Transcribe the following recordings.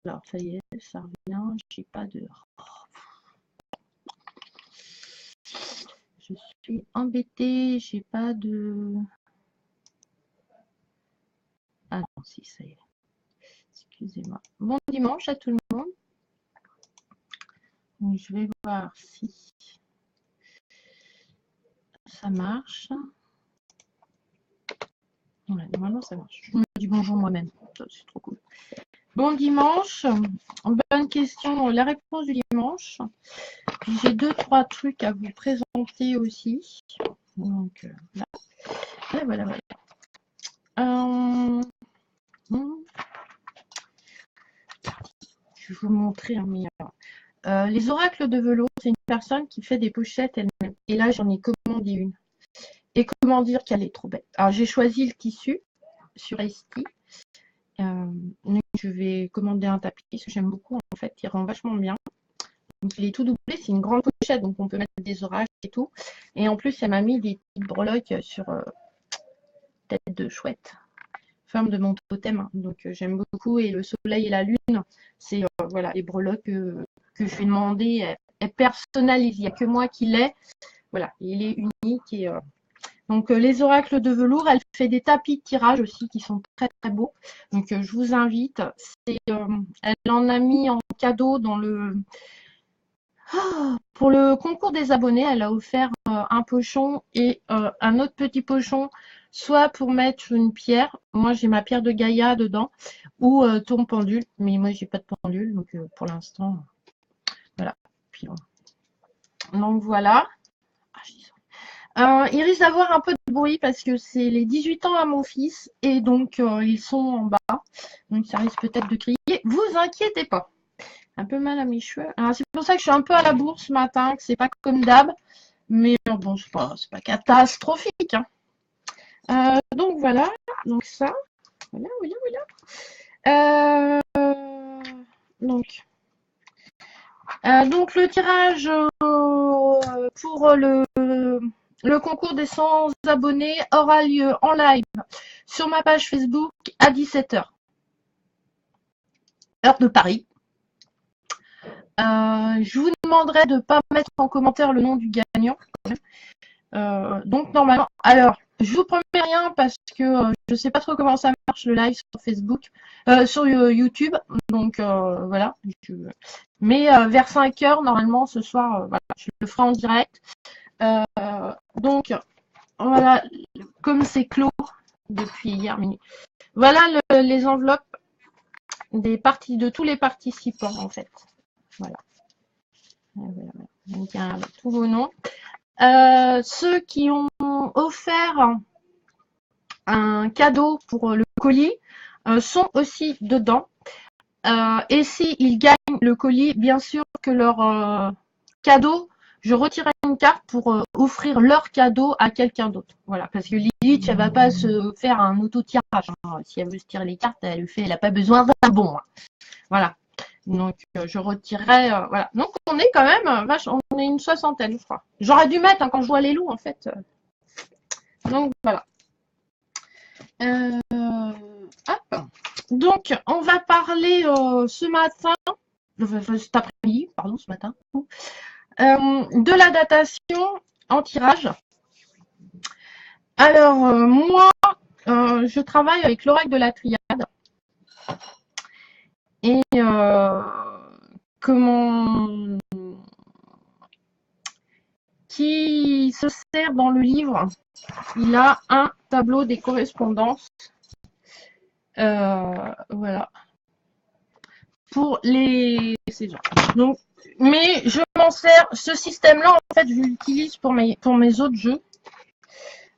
Alors, ça y est, ça revient. J'ai pas de... Je suis embêtée, j'ai pas de... Ah non, si, ça y est. Excusez-moi. Bon dimanche à tout le monde. Donc, je vais voir si ça marche. Voilà, normalement, ça marche. Je me dis bonjour moi-même. C'est trop cool. Bon dimanche. Bonne question. La réponse du dimanche. J'ai 2-3 trucs à vous présenter aussi. Donc, là. Et voilà, voilà. Je vais vous montrer un meilleur. Les oracles de velours, c'est une personne qui fait des pochettes elle-même. Et là, j'en ai commandé une. Et comment dire qu'elle est trop bête. Alors, j'ai choisi le tissu sur Esti. Je vais commander un tapis, parce que j'aime beaucoup. En fait, il rend vachement bien. Donc, il est tout doublé. C'est une grande pochette, donc on peut mettre des orages et tout. Et en plus, elle m'a mis des petites breloques sur tête de chouette. Forme de mon totem. Donc, j'aime beaucoup. Et le soleil et la lune, c'est voilà, les breloques que je lui ai demandé. Elle personnalise. Il n'y a que moi qui l'ai. Voilà, il est unique. Et, donc, les oracles de velours, elle fait des tapis de tirage aussi qui sont très, très beaux. Donc, je vous invite. Elle en a mis en cadeau dans le... Pour le concours des abonnés, elle a offert un pochon et un autre petit pochon, soit pour mettre une pierre. Moi, j'ai ma pierre de Gaïa dedans, ou ton pendule. Mais moi, j'ai pas de pendule, donc pour l'instant, voilà. Puis, donc, voilà. Il risque d'avoir un peu de bruit parce que c'est les 18 ans à mon fils et donc ils sont en bas. Donc, ça risque peut-être de crier. Vous inquiétez pas. Un peu mal à mes cheveux. C'est pour ça que je suis un peu à la bourre ce matin, que c'est pas comme d'hab. Mais bon, c'est pas catastrophique. Donc voilà. Donc ça. Voilà. Donc le tirage pour le concours des 100 abonnés aura lieu en live sur ma page Facebook à 17h. Heure de Paris. Je vous demanderai de ne pas mettre en commentaire le nom du gagnant. Donc normalement, alors je vous promets rien parce que je sais pas trop comment ça marche le live sur Facebook, sur YouTube. Donc voilà. Mais vers 5h normalement ce soir, voilà, je le ferai en direct. Donc voilà, comme c'est clos depuis hier minuit. Voilà les enveloppes de tous les participants en fait. Voilà. Donc il y a tous vos noms. Ceux qui ont offert un cadeau pour le colis sont aussi dedans. Et s'ils gagnent le colis, bien sûr que leur cadeau, je retirerai une carte pour offrir leur cadeau à quelqu'un d'autre. Voilà, parce que Lilith, elle va pas se faire un auto-tirage. Si elle veut se tirer les cartes, elle n'a pas besoin d'un bon. Voilà. Donc, je retirerai. Voilà. Donc, on est quand même on est une 60aine, je crois. J'aurais dû mettre quand je vois les loups, en fait. Donc, voilà. Hop. Donc, on va parler ce matin, cet après-midi, pardon, ce matin, de la datation en tirage. Alors, moi, je travaille avec l'oracle de la triade. Et qui se sert dans le livre, il a un tableau des correspondances. Voilà. Pour les saisons. Donc, mais je m'en sers, ce système-là, en fait, je l'utilise pour mes autres jeux.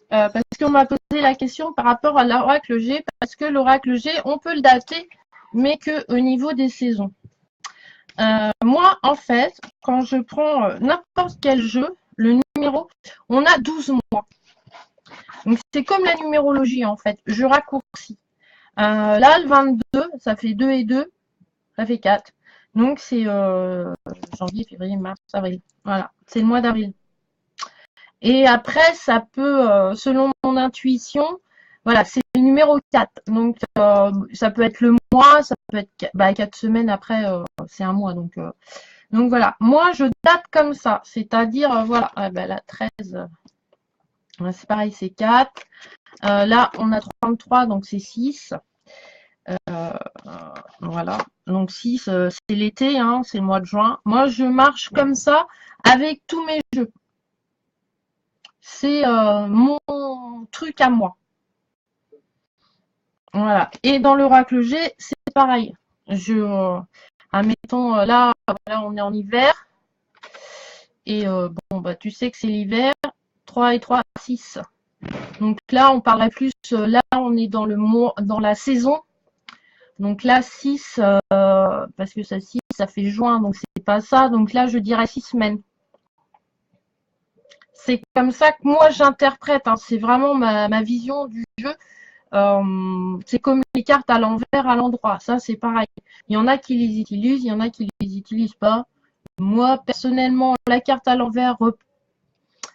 Parce qu'on m'a posé la question par rapport à l'oracle G, parce que l'oracle G, on peut le dater, mais qu'au niveau des saisons. Moi, en fait, quand je prends n'importe quel jeu, le numéro, on a 12 mois. Donc, c'est comme la numérologie, en fait. Je raccourcis. Là, le 22, ça fait 2 et 2, ça fait 4. Donc, c'est janvier, février, mars, avril. Voilà, c'est le mois d'avril. Et après, ça peut, selon mon intuition, voilà, c'est le numéro 4. Donc, ça peut être le mois, ça peut être 4 semaines après, c'est un mois. Donc voilà. Moi, je date comme ça. C'est-à-dire, voilà, la 13, c'est pareil, c'est 4. Là, on a 33, donc c'est 6. Voilà. Donc 6, c'est l'été, hein, c'est le mois de juin. Moi, je marche comme ça avec tous mes jeux. C'est mon truc à moi. Voilà. Et dans l'oracle G, c'est pareil. Admettons, là, on est en hiver. Et tu sais que c'est l'hiver. 3 et 3, 6. Donc là, on parlerait plus. Là, on est dans la saison. Donc là, 6, parce que ça 6, ça fait juin, donc c'est pas ça. Donc là, je dirais 6 semaines. C'est comme ça que moi j'interprète, hein. C'est vraiment ma vision du jeu. C'est comme les cartes à l'envers, à l'endroit. Ça, c'est pareil. Il y en a qui les utilisent, il y en a qui les utilisent pas. Moi, personnellement, la carte à l'envers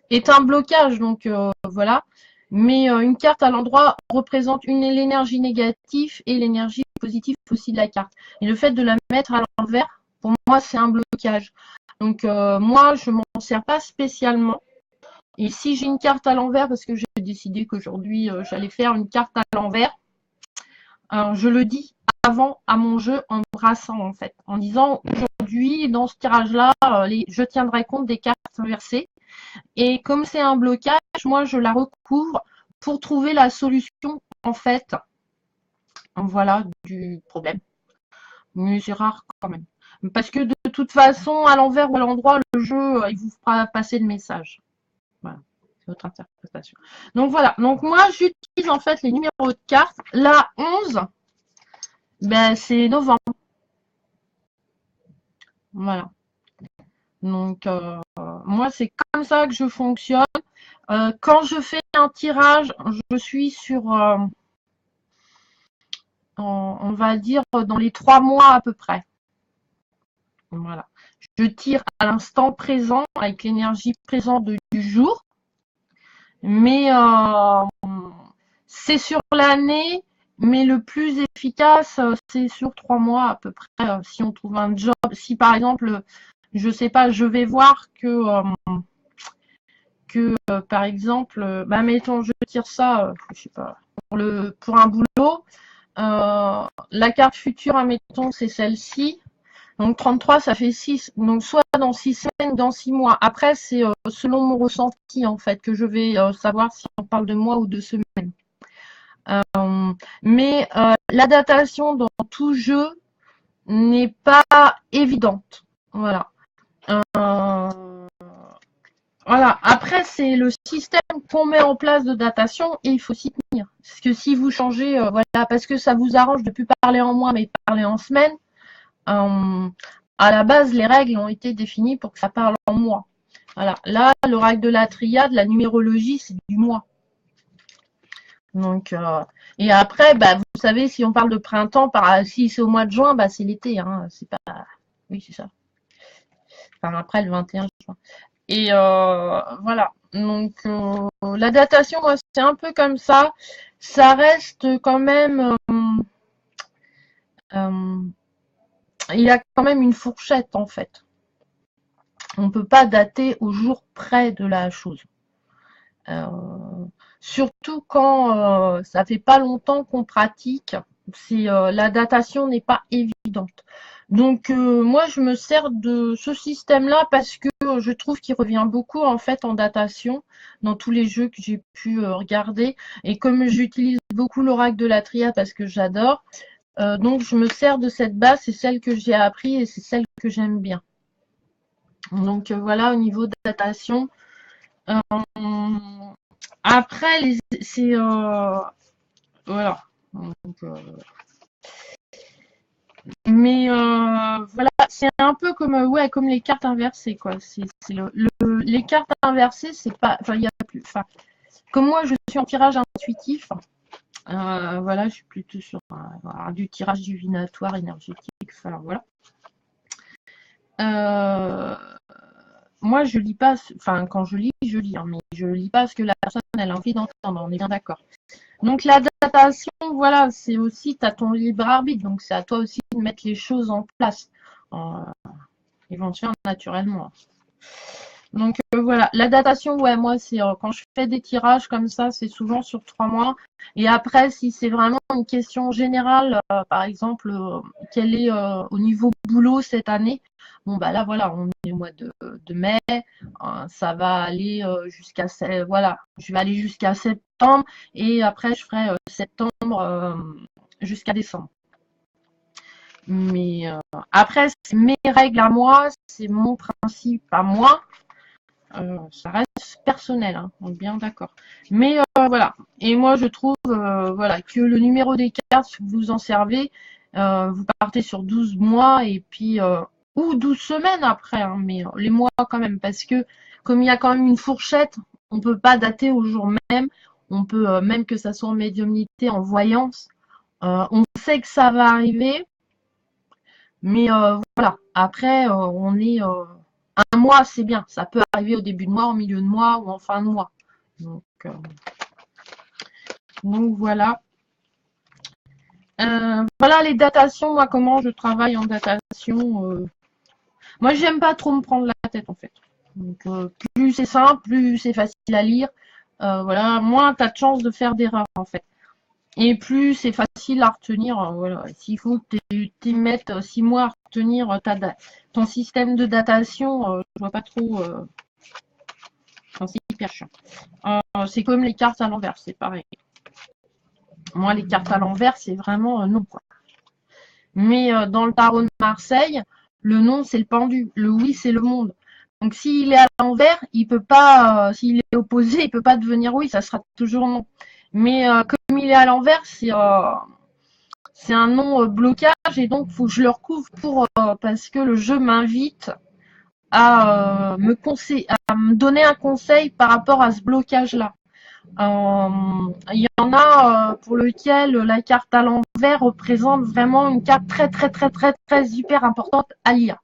est un blocage, donc voilà. Mais une carte à l'endroit représente l'énergie négative et l'énergie positive aussi de la carte. Et le fait de la mettre à l'envers, pour moi, c'est un blocage. Donc moi, je m'en sers pas spécialement. Et si j'ai une carte à l'envers, parce que j'ai décidé qu'aujourd'hui, j'allais faire une carte à l'envers, je le dis avant à mon jeu en brassant, en fait. En disant, aujourd'hui, dans ce tirage-là, je tiendrai compte des cartes inversées. Et comme c'est un blocage, moi, je la recouvre pour trouver la solution, en fait, voilà, du problème. Mais c'est rare quand même. Parce que de toute façon, à l'envers ou à l'endroit, le jeu, il vous fera passer le message. Voilà, c'est votre interprétation. Donc voilà, donc moi, j'utilise en fait les numéros de cartes. La 11, c'est novembre. Voilà. Donc, moi, c'est comme ça que je fonctionne. Quand je fais un tirage, je suis sur, on va dire, dans les 3 mois à peu près. Voilà. Je tire à l'instant présent, avec l'énergie présente du jour. Mais c'est sur l'année, mais le plus efficace, c'est sur 3 mois à peu près. Si on trouve un job, si par exemple, je sais pas, je vais voir que par exemple, mettons, je tire ça, je sais pas, pour un boulot, la carte future, admettons, c'est celle-ci. Donc 33, ça fait 6. Donc soit dans 6 semaines, dans 6 mois. Après, c'est selon mon ressenti, en fait, que je vais savoir si on parle de mois ou de semaines. Mais la datation dans tout jeu n'est pas évidente. Voilà. Voilà. Après, c'est le système qu'on met en place de datation et il faut s'y tenir. Parce que si vous changez, voilà, parce que ça vous arrange de ne plus parler en mois, mais parler en semaine, à la base, les règles ont été définies pour que ça parle en mois. Voilà. Là, l'oracle de la triade, la numérologie, c'est du mois. Donc, et après, vous savez, si on parle de printemps, si c'est au mois de juin, c'est l'été. Hein, c'est pas. Oui, c'est ça. Enfin, après le 21 juin. Et voilà. Donc, la datation, moi, c'est un peu comme ça. Ça reste quand même. Il y a quand même une fourchette, en fait. On ne peut pas dater au jour près de la chose. Surtout quand ça fait pas longtemps qu'on pratique, la datation n'est pas évidente. Donc moi je me sers de ce système-là parce que je trouve qu'il revient beaucoup en fait en datation dans tous les jeux que j'ai pu regarder. Et comme j'utilise beaucoup l'oracle de la triade parce que j'adore, donc je me sers de cette base, c'est celle que j'ai appris et c'est celle que j'aime bien. Donc voilà au niveau de datation. Après, c'est voilà. Donc, mais voilà, c'est un peu comme ouais, comme les cartes inversées quoi. C'est les cartes inversées, c'est pas, enfin il y a plus, enfin comme moi je suis en tirage intuitif, voilà, je suis plutôt sur du tirage divinatoire énergétique. Enfin voilà. Moi je lis pas, enfin quand je lis, hein, mais je lis pas ce que la personne elle a envie d'entendre. On est bien d'accord. Donc la datation, voilà, c'est aussi, tu as ton libre arbitre, donc c'est à toi aussi de mettre les choses en place. Euh, Ils vont se faire naturellement. Donc voilà, la datation, ouais, moi, c'est quand je fais des tirages comme ça, c'est souvent sur 3 mois. Et après, si c'est vraiment une question générale, par exemple, quel est au niveau boulot cette année, bon, bah là, voilà, on est au mois de mai, ça va aller jusqu'à, voilà, je vais aller jusqu'à septembre et après, je ferai septembre jusqu'à décembre. Mais après, c'est mes règles à moi, c'est mon principe à moi. Ça reste personnel, hein, on est bien d'accord. Mais voilà. Et moi, je trouve voilà, que le numéro des cartes, si vous en servez, vous partez sur 12 mois et puis ou 12 semaines après, hein, mais les mois quand même, parce que comme il y a quand même une fourchette, on peut pas dater au jour même. On peut même que ça soit en médiumnité, en voyance. On sait que ça va arriver, mais voilà. Après, on est un mois, c'est bien. Ça peut arriver au début de mois, au milieu de mois ou en fin de mois. Donc voilà. Voilà les datations. Moi, comment je travaille en datation. Moi, j'aime pas trop me prendre la tête en fait. Donc, plus c'est simple, plus c'est facile à lire. Voilà, moins tu as de chances de faire d'erreurs en fait. Et plus c'est facile à retenir. Voilà. S'il faut que tu mettes 6 mois à retenir ton système de datation, je vois pas trop. C'est hyper chiant. C'est comme les cartes à l'envers, c'est pareil. Moi, les cartes à l'envers, c'est vraiment non, quoi. Mais dans le tarot de Marseille, le non, c'est le pendu. Le oui, c'est le monde. Donc, s'il est à l'envers, il peut pas, s'il est opposé, il peut pas devenir oui, ça sera toujours non. Mais comme il est à l'envers, c'est un non blocage et donc faut que je le recouvre parce que le jeu m'invite à me donner un conseil par rapport à ce blocage-là. Il y en a pour lequel la carte à l'envers représente vraiment une carte très très très très très hyper importante à lire.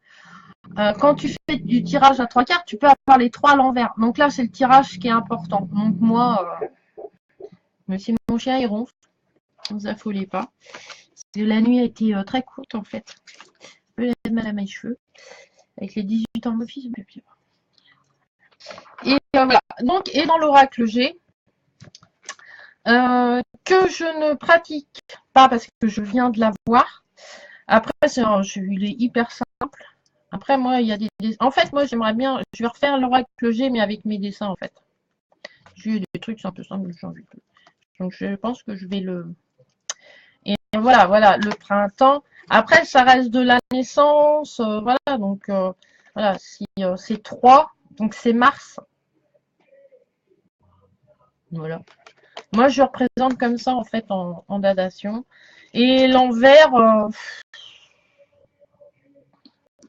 Quand tu fais du tirage à 3 cartes, tu peux avoir les 3 à l'envers. Donc là, c'est le tirage qui est important. Donc moi, si mon chien il ronfle, ne vous affolez pas. La nuit a été très courte en fait. Je vais mal à mes cheveux. Avec les 18 ans de mon fils, et voilà. Donc, et dans l'oracle G, que je ne pratique pas parce que je viens de l'avoir. Après, il est hyper simple. Après, moi, il y a des. En fait, moi, j'aimerais bien. Je vais refaire l'oracle G, mais avec mes dessins, en fait. J'ai des trucs un peu simples, j'ai envie de. Donc, je pense que je vais le. Et voilà, le printemps. Après, ça reste de la naissance. Voilà, donc, voilà, si c'est 3, donc c'est Mars. Voilà. Moi, je représente comme ça, en fait, en datation. Et l'envers,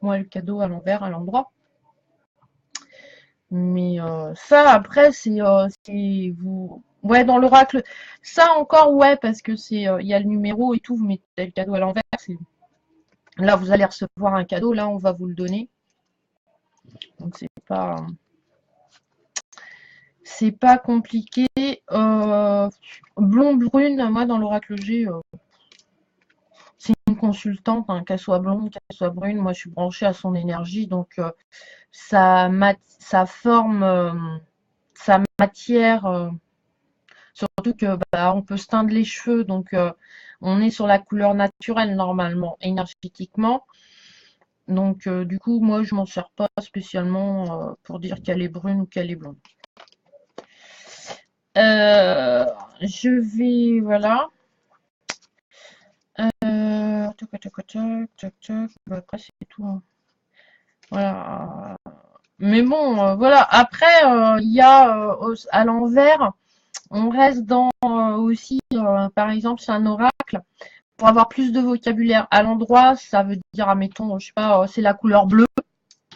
moi, le cadeau à l'envers, à l'endroit. Mais ça, après, c'est vous. Ouais, dans l'oracle. Ça encore, ouais, parce que il y a le numéro et tout, vous mettez le cadeau à l'envers. Là, vous allez recevoir un cadeau, là, on va vous le donner. Donc, c'est pas compliqué. Blond, brune, moi, dans l'oracle G, c'est une consultante, hein, qu'elle soit blonde, qu'elle soit brune. Moi, je suis branchée à son énergie, donc sa forme, sa matière. Surtout que on peut se teindre les cheveux, donc on est sur la couleur naturelle normalement, énergétiquement. Donc du coup, moi je m'en sers pas spécialement pour dire qu'elle est brune ou qu'elle est blonde. Je vais, voilà. Après c'est tout, hein. Voilà. Mais bon, voilà. Après, il y a à l'envers, on reste dans aussi, par exemple, c'est un oracle. Pour avoir plus de vocabulaire à l'endroit, ça veut dire, admettons, je sais pas, c'est la couleur bleue.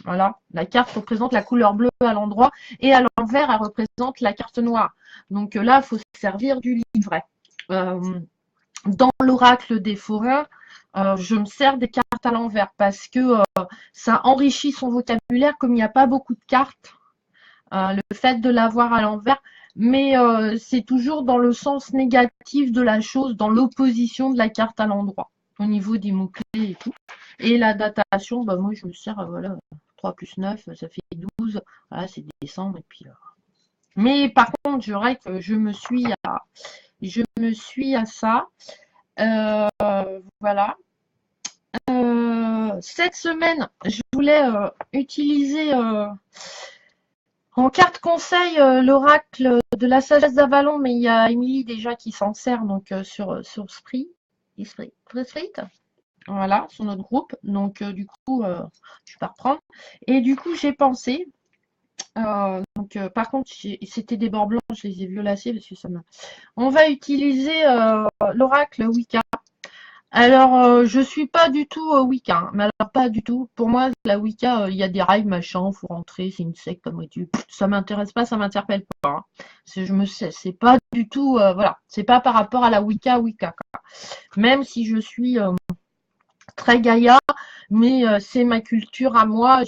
Voilà, la carte représente la couleur bleue à l'endroit et à l'envers, elle représente la carte noire. Donc là, il faut se servir du livret. Dans l'oracle des forains, je me sers des cartes à l'envers parce que ça enrichit son vocabulaire. Comme il n'y a pas beaucoup de cartes, le fait de l'avoir à l'envers, mais c'est toujours dans le sens négatif de la chose, dans l'opposition de la carte à l'endroit, au niveau des mots-clés et tout. Et la datation, bah, moi je me sers, voilà, 3 plus 9, ça fait 12, voilà, c'est décembre, et puis... Mais par contre, je dirais que je me suis à ça. Voilà. Cette semaine, je voulais utiliser en carte conseil l'oracle de la sagesse d'Avalon, mais il y a Émilie déjà qui s'en sert donc sur Spree. Voilà, sur notre groupe. Donc du coup, je vais pas reprendre. Et du coup, j'ai pensé. Par contre, c'était des bords blancs, je les ai violacés parce que ça m'a. On va utiliser l'oracle Wicca. Alors, je suis pas du tout Wicca, hein, mais alors pas du tout. Pour moi, la Wicca, il y a des rails, machin, faut rentrer, c'est une secte, comme tu. Ça m'intéresse pas, ça m'interpelle pas. Hein. C'est pas du tout, voilà, c'est pas par rapport à la Wicca, quoi. Même si je suis très Gaïa, mais c'est ma culture à moi.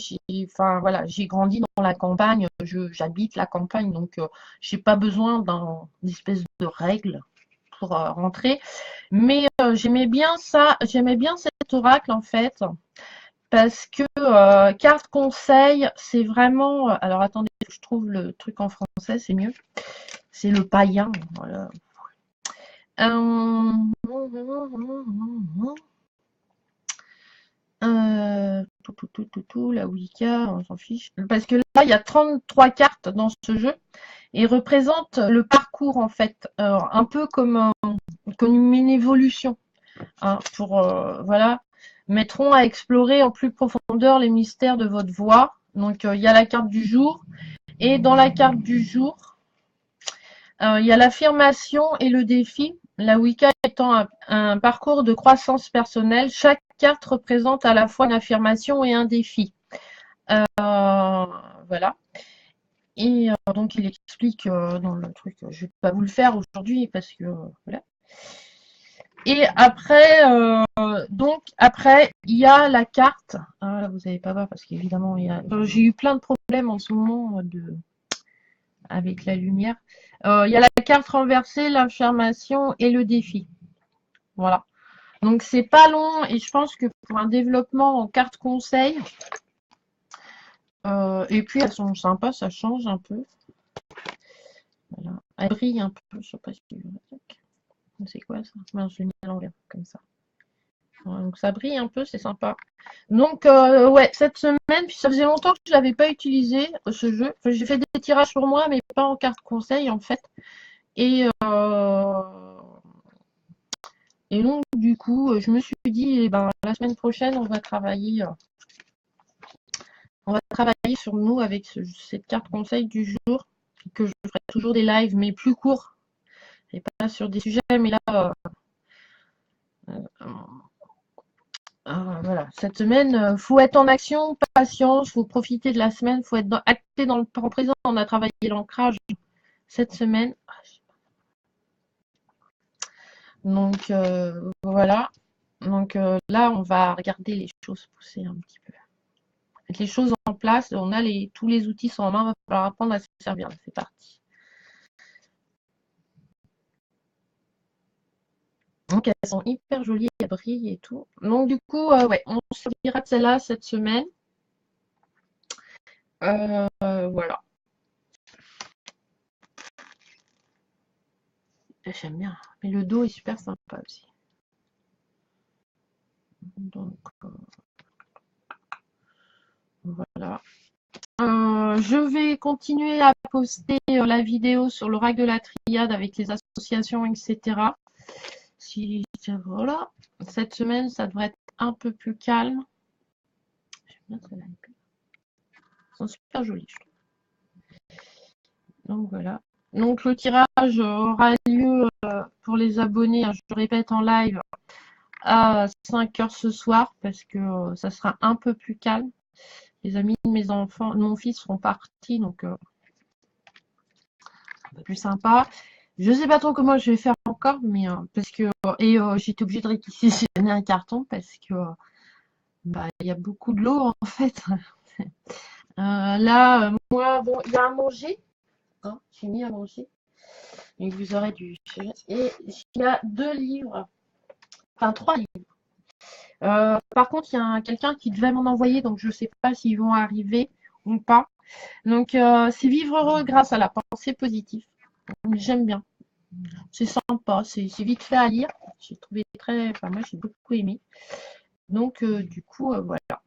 Enfin voilà, j'ai grandi dans la campagne, j'habite la campagne, donc j'ai pas besoin d'espèce de règles pour rentrer. Mais j'aimais bien ça, j'aimais bien cet oracle en fait, parce que carte conseil, c'est vraiment. Alors attendez, je trouve le truc en français, c'est mieux. C'est le païen. Voilà. La Wicca, on s'en fiche. Parce que là, il y a 33 cartes dans ce jeu et représente le parcours en fait, un peu comme une évolution. Hein, pour voilà, mettront à explorer en plus profondeur les mystères de votre voix. Donc il y a la carte du jour et dans la carte du jour, il y a l'affirmation et le défi. La Wicca étant un parcours de croissance personnelle, chaque carte représente à la fois une affirmation et un défi. Voilà. Et donc il explique dans le truc, je ne vais pas vous le faire aujourd'hui parce que voilà. Et après, il y a la carte. Ah, là, vous n'allez pas voir parce qu'évidemment, j'ai eu plein de problèmes en ce moment avec la lumière. Il y a la carte renversée, l'affirmation et le défi. Voilà. Donc, c'est pas long et je pense que pour un développement en carte conseil, et puis elles sont sympas, ça change un peu. Voilà. Elle brille un peu, je sais pas si c'est quoi ça? Je l'ai mis à l'envers, comme ça. Donc ça brille un peu, c'est sympa. Donc ouais, cette semaine, puis ça faisait longtemps que je ne l'avais pas utilisé, ce jeu. Enfin, j'ai fait des tirages pour moi, mais pas en carte conseil en fait. Et, et donc du coup, je me suis dit, eh ben, la semaine prochaine, on va travailler sur nous avec cette carte conseil du jour, que je ferai toujours des lives, mais plus courts. Et pas sur des sujets, mais là, voilà. Cette semaine, faut être en action, patience, faut profiter de la semaine, faut être acté dans le temps présent. On a travaillé l'ancrage cette semaine. Donc voilà. Donc là, on va regarder les choses pousser un petit peu. Mettre les choses en place. On a tous les outils sont en main. Il va falloir apprendre à se servir. C'est parti. Donc elles sont hyper jolies, elles brillent et tout. Donc du coup, ouais, on se servira de celle-là cette semaine. Voilà. J'aime bien. Mais le dos est super sympa aussi. Donc voilà. Je vais continuer à poster la vidéo sur l'oracle de la triade avec les associations, etc. Si voilà. Cette semaine, ça devrait être un peu plus calme. J'aime bien celle-là. Elles sont super jolies, je trouve. Donc voilà. Donc le tirage aura lieu pour les abonnés, je le répète en live, à 5h ce soir parce que ça sera un peu plus calme. Les amis de mes enfants, de mon fils seront partis, donc un peu plus sympa. Je sais pas trop comment je vais faire encore, mais parce que j'étais obligée de réquisitionner un carton parce que il y a beaucoup de l'eau en fait. Là, moi, bon, il y a à manger. Hein, j'ai mis à manger. Et vous aurez du... Et il y a 2 livres, enfin 3 livres. Par contre, il y a quelqu'un qui devait m'en envoyer, donc je ne sais pas s'ils vont arriver ou pas. Donc, c'est vivre heureux grâce à la pensée positive. J'aime bien. C'est sympa, c'est vite fait à lire. J'ai trouvé enfin moi j'ai beaucoup aimé. Donc, du coup, voilà.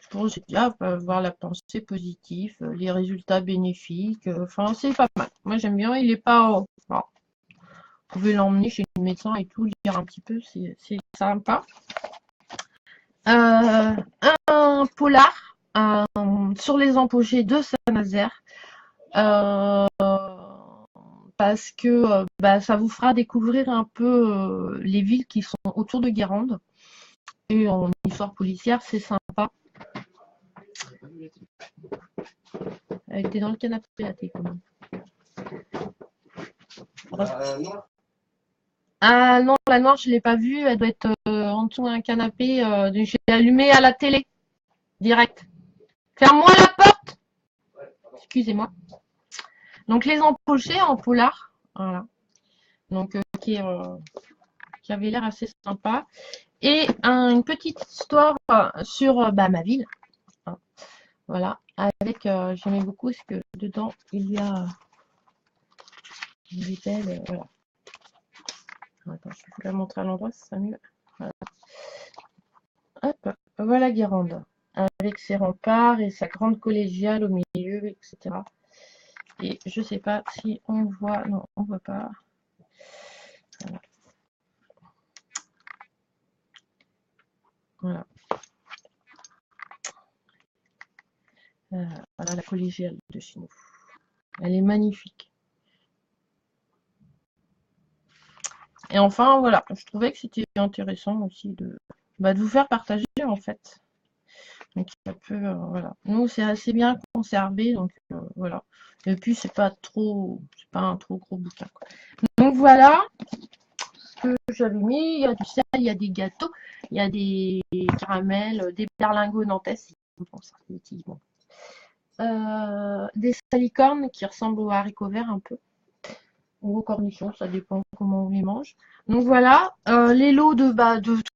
Pour déjà voir la pensée positive, les résultats bénéfiques. Enfin, c'est pas mal. Moi, j'aime bien. Il est pas. Bon, vous pouvez l'emmener chez le médecin et tout, lire un petit peu, c'est sympa. Un polar sur les empochés de Saint-Nazaire. Parce que ça vous fera découvrir un peu les villes qui sont autour de Guérande. Et en histoire policière, c'est sympa. T'es dans le canapé là, t'es quand même. Ah non, la noire, je ne l'ai pas vue. Elle doit être en dessous d'un canapé. J'ai allumé à la télé, direct. Ferme-moi la porte. Excusez-moi. Donc les empochés en polar. Voilà. Donc qui avait l'air assez sympa. Et une petite histoire sur ma ville. Voilà. Avec, j'aimais beaucoup parce que dedans, il y a des belles. Voilà. Attends, je vais vous la montrer à l'endroit, ça sera mieux. Voilà. Hop, voilà Guérande, avec ses remparts et sa grande collégiale au milieu, etc. Et je sais pas si on voit, non, on voit pas. Voilà. Voilà. Voilà la collégiale de chez nous. Elle est magnifique. Et enfin, voilà, je trouvais que c'était intéressant aussi de vous faire partager en fait. Donc ça peut, voilà. Nous, c'est assez bien conservé, donc voilà. Et puis c'est pas un trop gros bouquin, quoi. Donc voilà ce que j'avais mis. Il y a du sel, il y a des gâteaux, il y a des caramels, des berlingots nantais. Bon. Des salicornes qui ressemblent aux haricots verts un peu, ou aux cornichons, ça dépend comment on les mange. Donc voilà, les lots de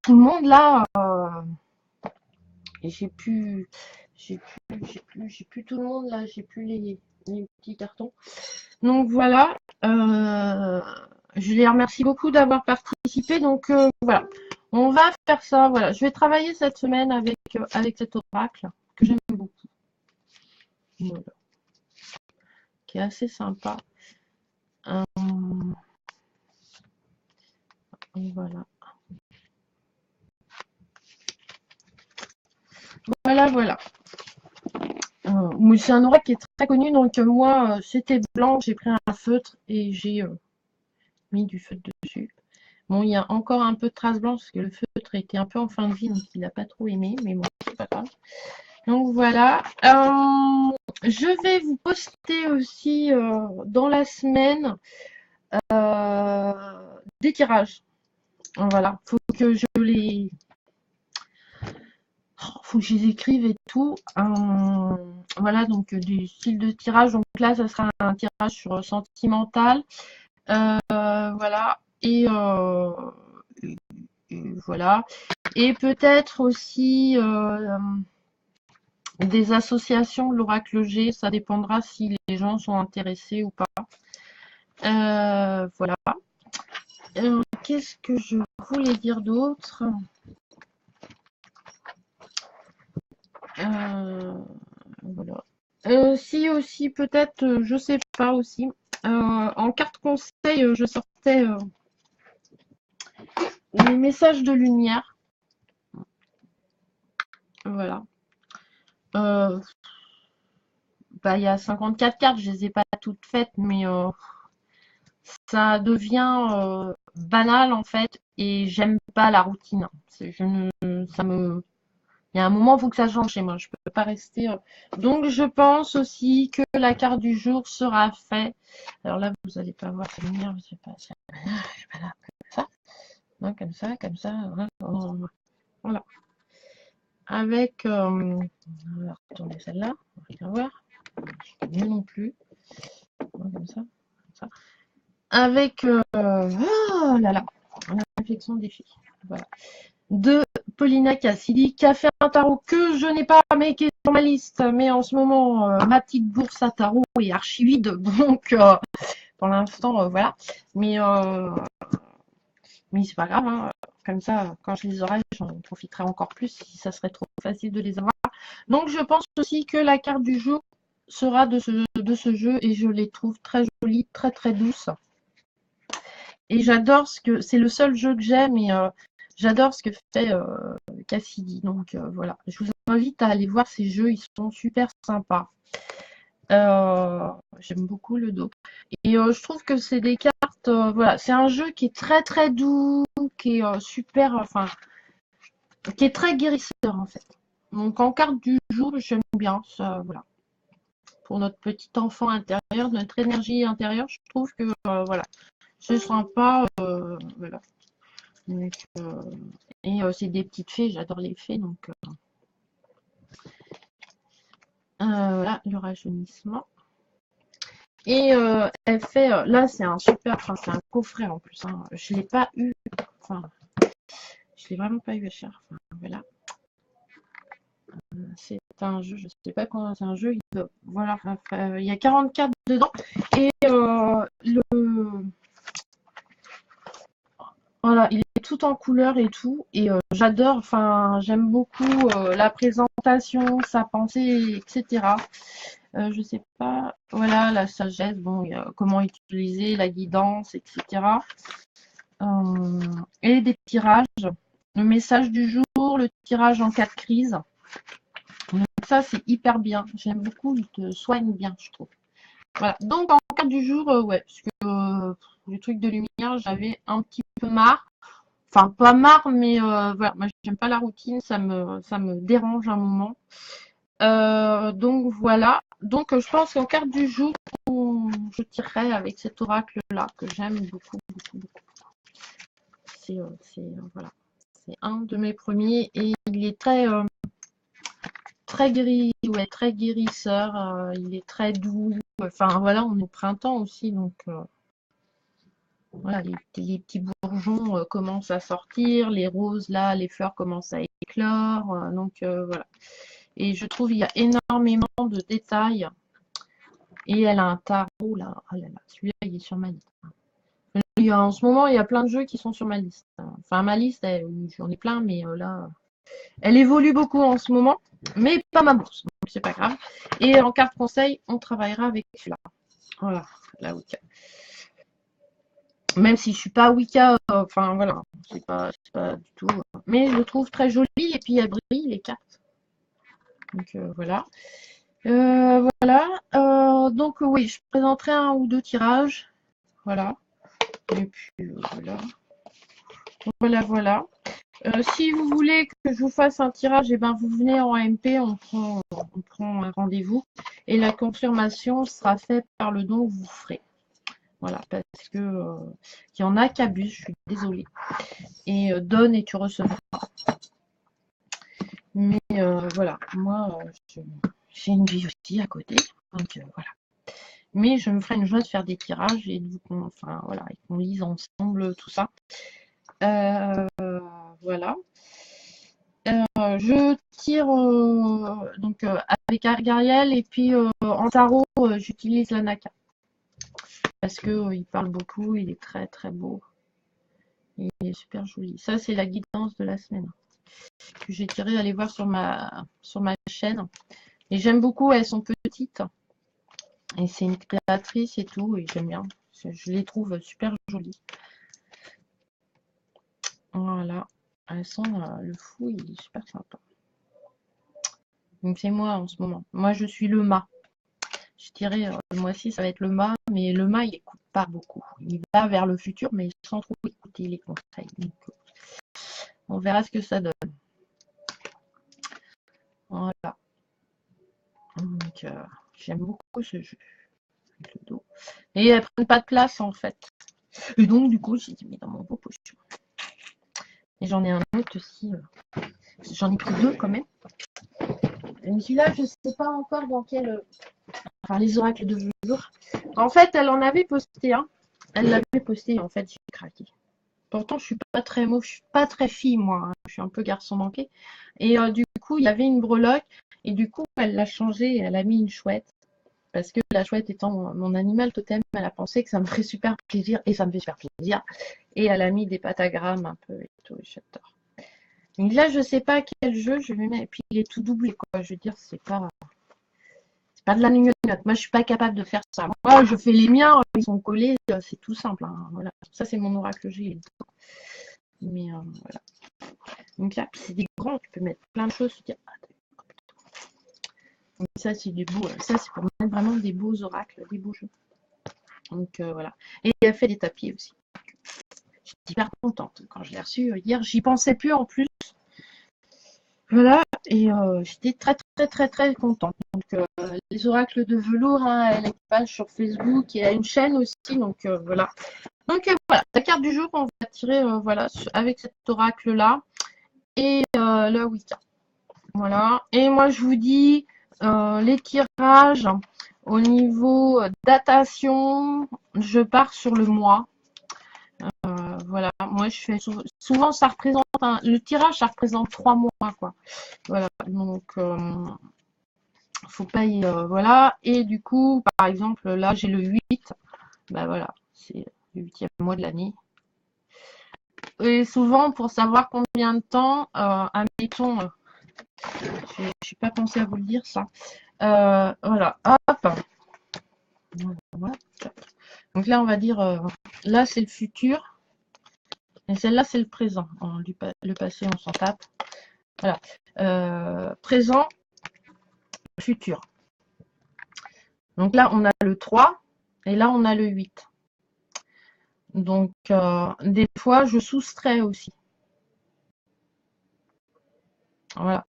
tout le monde là. Et j'ai plus tout le monde là, j'ai plus les petits cartons. Donc voilà, je les remercie beaucoup d'avoir participé. Donc voilà, on va faire ça. Voilà, je vais travailler cette semaine avec cet oracle que j'aime beaucoup. Voilà. Qui est assez sympa. Voilà. Voilà. C'est un oracle qui est très connu, donc moi c'était blanc, j'ai pris un feutre et j'ai mis du feutre dessus. Bon, il y a encore un peu de traces blanches parce que le feutre était un peu en fin de vie, donc il n'a pas trop aimé, mais bon, c'est pas grave. Donc voilà. Je vais vous poster aussi dans la semaine des tirages. Voilà, faut que je les écrive et tout. Voilà, donc du style de tirage. Donc là, ça sera un tirage sur sentimental. Voilà. Et voilà. Et peut-être aussi des associations de l'Oracle G, ça dépendra si les gens sont intéressés ou pas. Voilà. Qu'est-ce que je voulais dire d'autre? Voilà. Si aussi, peut-être, je sais pas aussi. En carte conseil, je sortais les messages de lumière. Voilà. Il y a 54 cartes, je les ai pas toutes faites, mais ça devient banal en fait, et j'aime pas la routine. Il y a un moment, il faut que ça change chez moi. Je peux pas rester. Donc, je pense aussi que la carte du jour sera faite. Alors là, vous n'allez pas voir la lumière, je sais pas. Voilà, comme ça. Non, comme ça, comme ça. Voilà. Avec. On va retourner celle-là. On va voir. Mieux non plus. Comme ça. Comme ça. avec oh là là, la réflexion des filles. Voilà. De Paulina Cassidy, qui a fait un tarot que je n'ai pas, mais qui est sur ma liste. Mais en ce moment, ma petite bourse à tarot est archivide, donc pour l'instant, voilà. Mais c'est pas grave, hein. Comme ça, quand je les aurai, j'en profiterai encore plus si ça serait trop facile de les avoir. Donc je pense aussi que la carte du jour sera de ce jeu et je les trouve très jolies, très très douces. Et j'adore ce que c'est le seul jeu que j'aime et j'adore ce que fait Cassidy. Donc voilà, je vous invite à aller voir ces jeux, ils sont super sympas. J'aime beaucoup le dos. Et je trouve que c'est des cartes, voilà, c'est un jeu qui est très très doux, qui est super, enfin, qui est très guérisseur en fait. Donc en carte du jour, j'aime bien ça, voilà. Pour notre petit enfant intérieur, notre énergie intérieure, je trouve que voilà, c'est sympa, voilà. Donc, et c'est des petites fées, j'adore les fées, donc voilà, le rajeunissement. Et elle fait, là c'est un super, enfin c'est un coffret en plus, hein. Je l'ai pas eu, enfin, je l'ai vraiment pas eu à cher. Enfin, voilà. C'est un jeu, je sais pas comment c'est un jeu, voilà, il y a 44 dedans. Et voilà, il est tout en couleur et tout. Et j'adore, enfin, j'aime beaucoup la présentation, sa pensée, etc. Je sais pas, voilà, la sagesse, bon, comment utiliser la guidance, etc. Et des tirages, le message du jour, le tirage en cas de crise. Donc ça, c'est hyper bien. J'aime beaucoup, il te soigne bien, je trouve. Voilà. Donc en carte du jour, ouais, parce que les trucs de lumière, j'avais un petit peu marre. Enfin, pas marre, mais voilà, moi j'aime pas la routine, ça me dérange un moment. Donc voilà. Donc je pense qu'en carte du jour, je tirerai avec cet oracle-là que j'aime beaucoup, beaucoup, beaucoup. Voilà, c'est un de mes premiers et il est très gris, ouais, très guérisseur. Il est très doux. Enfin voilà, on est au printemps aussi, donc voilà, les petits bourgeons commencent à sortir, les roses là, les fleurs commencent à éclore. Donc voilà. Et je trouve il y a énormément de détails. Et elle a un tarot là. Oh là là, celui-là il est sur ma liste. En ce moment, il y a plein de jeux qui sont sur ma liste. Enfin, ma liste, j'en ai plein, mais là, elle évolue beaucoup en ce moment, mais pas ma bourse, donc c'est pas grave. Et en carte conseil, on travaillera avec celui-là. Voilà, la Wicca. Même si je suis pas Wicca, enfin voilà, c'est pas du tout. Mais je le trouve très joli et puis elle brille les cartes. Donc voilà. Voilà. Donc oui, je présenterai un ou deux tirages. Voilà. Et puis voilà. Voilà. Si vous voulez que je vous fasse un tirage, et ben vous venez en MP, on prend un rendez-vous et la confirmation sera faite par le don que vous ferez. Voilà, parce que il y en a qui abusent, je suis désolée. Et donne et tu recevras. Mais voilà, moi j'ai une vie aussi à côté, donc voilà. Mais je me ferai une joie de faire des tirages et enfin voilà, et qu'on lise ensemble tout ça. Voilà. Je tire donc avec Argariel et puis en tarot j'utilise l'Anaka parce que il parle beaucoup, il est très très beau, il est super joli. Ça c'est la guidance de la semaine que j'ai tiré, allez voir sur ma chaîne. Et j'aime beaucoup, elles sont petites et c'est une créatrice et tout et j'aime bien. Je les trouve super jolies. Voilà, elles sont le fou, il est super sympa. Donc c'est moi en ce moment. Moi je suis le mât. Je dirais, le mois-ci, ça va être le mât, mais le mât, il n'écoute pas beaucoup. Il va vers le futur, mais sans trop écouter les conseils. Donc, on verra ce que ça donne. Voilà. Donc, j'aime beaucoup ce jeu. Avec le dos. Et elles prennent pas de place, en fait. Et donc, du coup, j'ai dit, mais dans mon beau poche. Et j'en ai un autre aussi. J'en ai pris deux, quand même. Et celui-là, je ne sais pas encore dans quel... Enfin, les oracles de velours. En fait, elle en avait posté un. Elle l'avait posté, en fait, j'ai craqué. Pourtant, je suis pas très mauve, je suis pas très fille, moi, hein. Je suis un peu garçon manqué. Et du coup, il y avait une breloque. Et du coup, elle l'a changée et elle a mis une chouette. Parce que la chouette étant mon animal totem, elle a pensé que ça me ferait super plaisir. Et ça me fait super plaisir. Et elle a mis des patagrammes un peu et tout. J'adore. Donc là, je sais pas quel jeu je vais mettre. Et puis, il est tout doublé, quoi. Je veux dire, c'est pas de la gnognotte. Moi, je suis pas capable de faire ça. Moi, je fais les miens, ils sont collés. C'est tout simple, hein. Voilà. Ça, c'est mon oracle G. Mais voilà. Donc là, c'est des grands, tu peux mettre plein de choses. Donc ça, c'est des beaux. Ça, c'est pour mettre vraiment des beaux oracles, des beaux jeux. Donc voilà. Et elle a fait des tapis aussi. J'étais hyper contente quand je l'ai reçu hier. J'y pensais plus en plus. Voilà. Et j'étais très, très, très, très contente. Donc les oracles de velours, hein, elle a une page sur Facebook et elle a une chaîne aussi. Donc voilà. Donc voilà. La carte du jour, on va tirer voilà, avec cet oracle-là. Et le week-end. Voilà. Et moi, je vous dis, les tirages, au niveau datation, je pars sur le mois. Voilà. Moi, je fais souvent, ça représente le tirage, ça représente 3 mois, quoi. Voilà. Donc, faut pas y, voilà. Et du coup, par exemple, là, j'ai le 8. Ben voilà, c'est le 8e mois de l'année. Et souvent, pour savoir combien de temps, admettons, je n'ai pas pensé à vous le dire, ça. Voilà, hop. Voilà. Donc là, on va dire, là, c'est le futur. Et celle-là, c'est le présent. Le passé, on s'en tape. Voilà. Présent, futur. Donc là, on a le 3. Et là, on a le 8. Donc, des fois, je soustrais aussi. Voilà.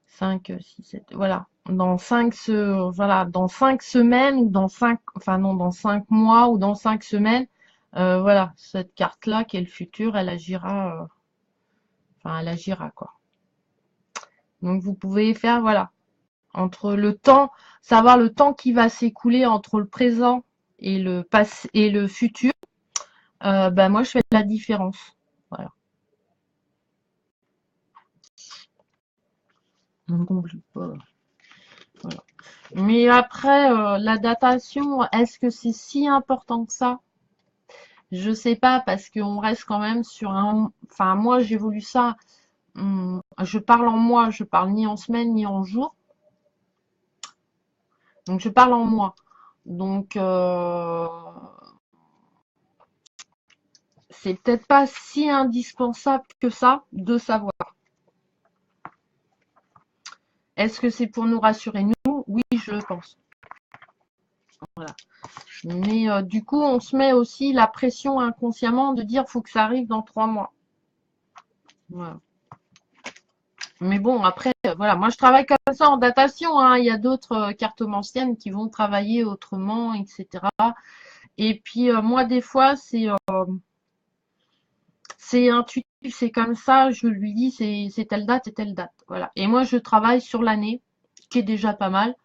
5, 6, 7. Voilà. Dans 5 semaines ou dans 5, enfin non, dans 5 mois ou dans 5 semaines, voilà, cette carte-là, qui est le futur, elle agira, elle agira, quoi. Donc, vous pouvez faire, voilà, entre le temps, savoir le temps qui va s'écouler entre le présent et le passé et le futur. Moi, je fais la différence. Voilà. Donc, voilà. Mais après, la datation, est-ce que c'est si important que ça? Je sais pas, parce qu'on reste quand même sur un. Enfin, moi, j'ai voulu ça. Je parle en mois, je parle ni en semaine ni en jour. Donc, je parle en mois. Donc, c'est peut-être pas si indispensable que ça de savoir. Est-ce que c'est pour nous rassurer, nous? Oui, je le pense. Voilà. Mais du coup, on se met aussi la pression inconsciemment de dire faut que ça arrive dans 3 mois. Voilà. Mais bon, après, voilà, moi je travaille comme ça en datation, hein. Il y a d'autres cartomanciennes qui vont travailler autrement, etc. Et puis moi, des fois, c'est intuitif, c'est comme ça, je lui dis c'est telle date et telle date. Voilà. Et moi, je travaille sur l'année, ce qui est déjà pas mal.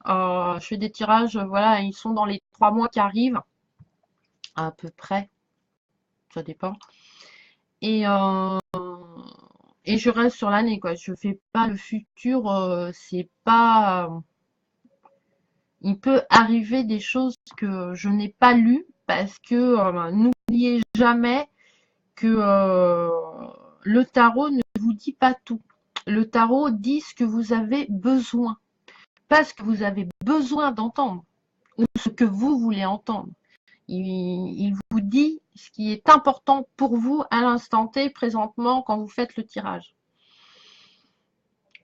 Je fais des tirages, voilà, ils sont dans les 3 mois qui arrivent, à peu près, ça dépend. Et, et je reste sur l'année, quoi. Je fais pas le futur, c'est pas. Il peut arriver des choses que je n'ai pas lues parce que n'oubliez jamais que le tarot ne vous dit pas tout. Le tarot dit ce que vous avez besoin, pas ce que vous avez besoin d'entendre ou ce que vous voulez entendre. Il vous dit ce qui est important pour vous à l'instant T, présentement, quand vous faites le tirage.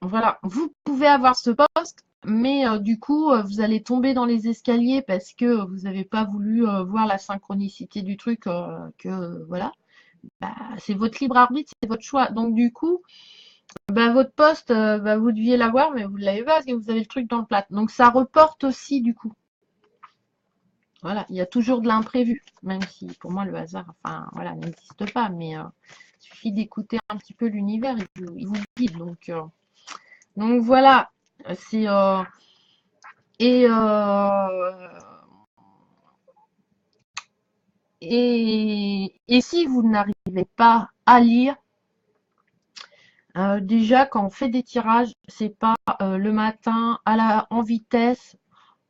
Voilà, vous pouvez avoir ce poste, mais du coup, vous allez tomber dans les escaliers parce que vous n'avez pas voulu voir la synchronicité du truc, voilà. C'est votre libre arbitre, c'est votre choix. Donc du coup, votre poste, vous deviez l'avoir, mais vous ne l'avez pas parce que vous avez le truc dans le plat. Donc ça reporte aussi du coup. Voilà, il y a toujours de l'imprévu, même si pour moi le hasard, enfin voilà, n'existe pas, mais il suffit d'écouter un petit peu l'univers, il vous guide. Donc voilà, c'est et Et si vous n'arrivez pas à lire, déjà quand on fait des tirages, c'est pas le matin en vitesse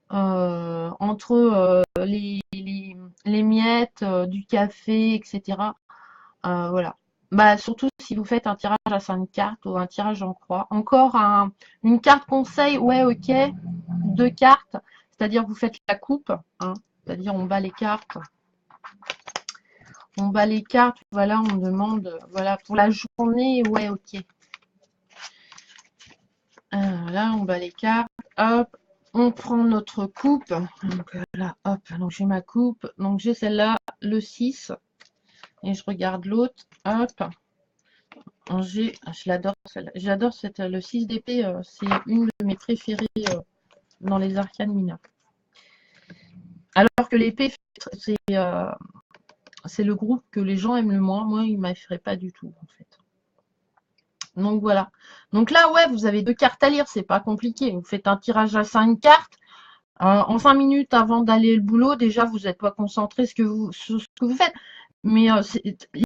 entre les miettes du café, etc. Voilà. Bah, surtout si vous faites un tirage à 5 cartes ou un tirage en croix. Encore une carte conseil, ouais, ok. 2 cartes, c'est-à-dire vous faites la coupe, hein, c'est-à-dire on bat les cartes. On bat les cartes, voilà, on demande, voilà, pour la journée, ouais, ok. Là, on bat les cartes, hop, on prend notre coupe. Donc là, hop, donc j'ai ma coupe. Donc j'ai celle-là, le 6. Et je regarde l'autre, hop. Je l'adore celle-là. J'adore le 6 d'épée, c'est une de mes préférées dans les arcanes mineures. Alors que l'épée, c'est le groupe que les gens aiment le moins. Moi, il ne m'effraie pas du tout, en fait. Donc voilà. Donc là, ouais, vous avez 2 cartes à lire, c'est pas compliqué. Vous faites un tirage à 5 cartes. En 5 minutes avant d'aller le boulot, déjà, vous n'êtes pas concentré sur ce que vous faites. Mais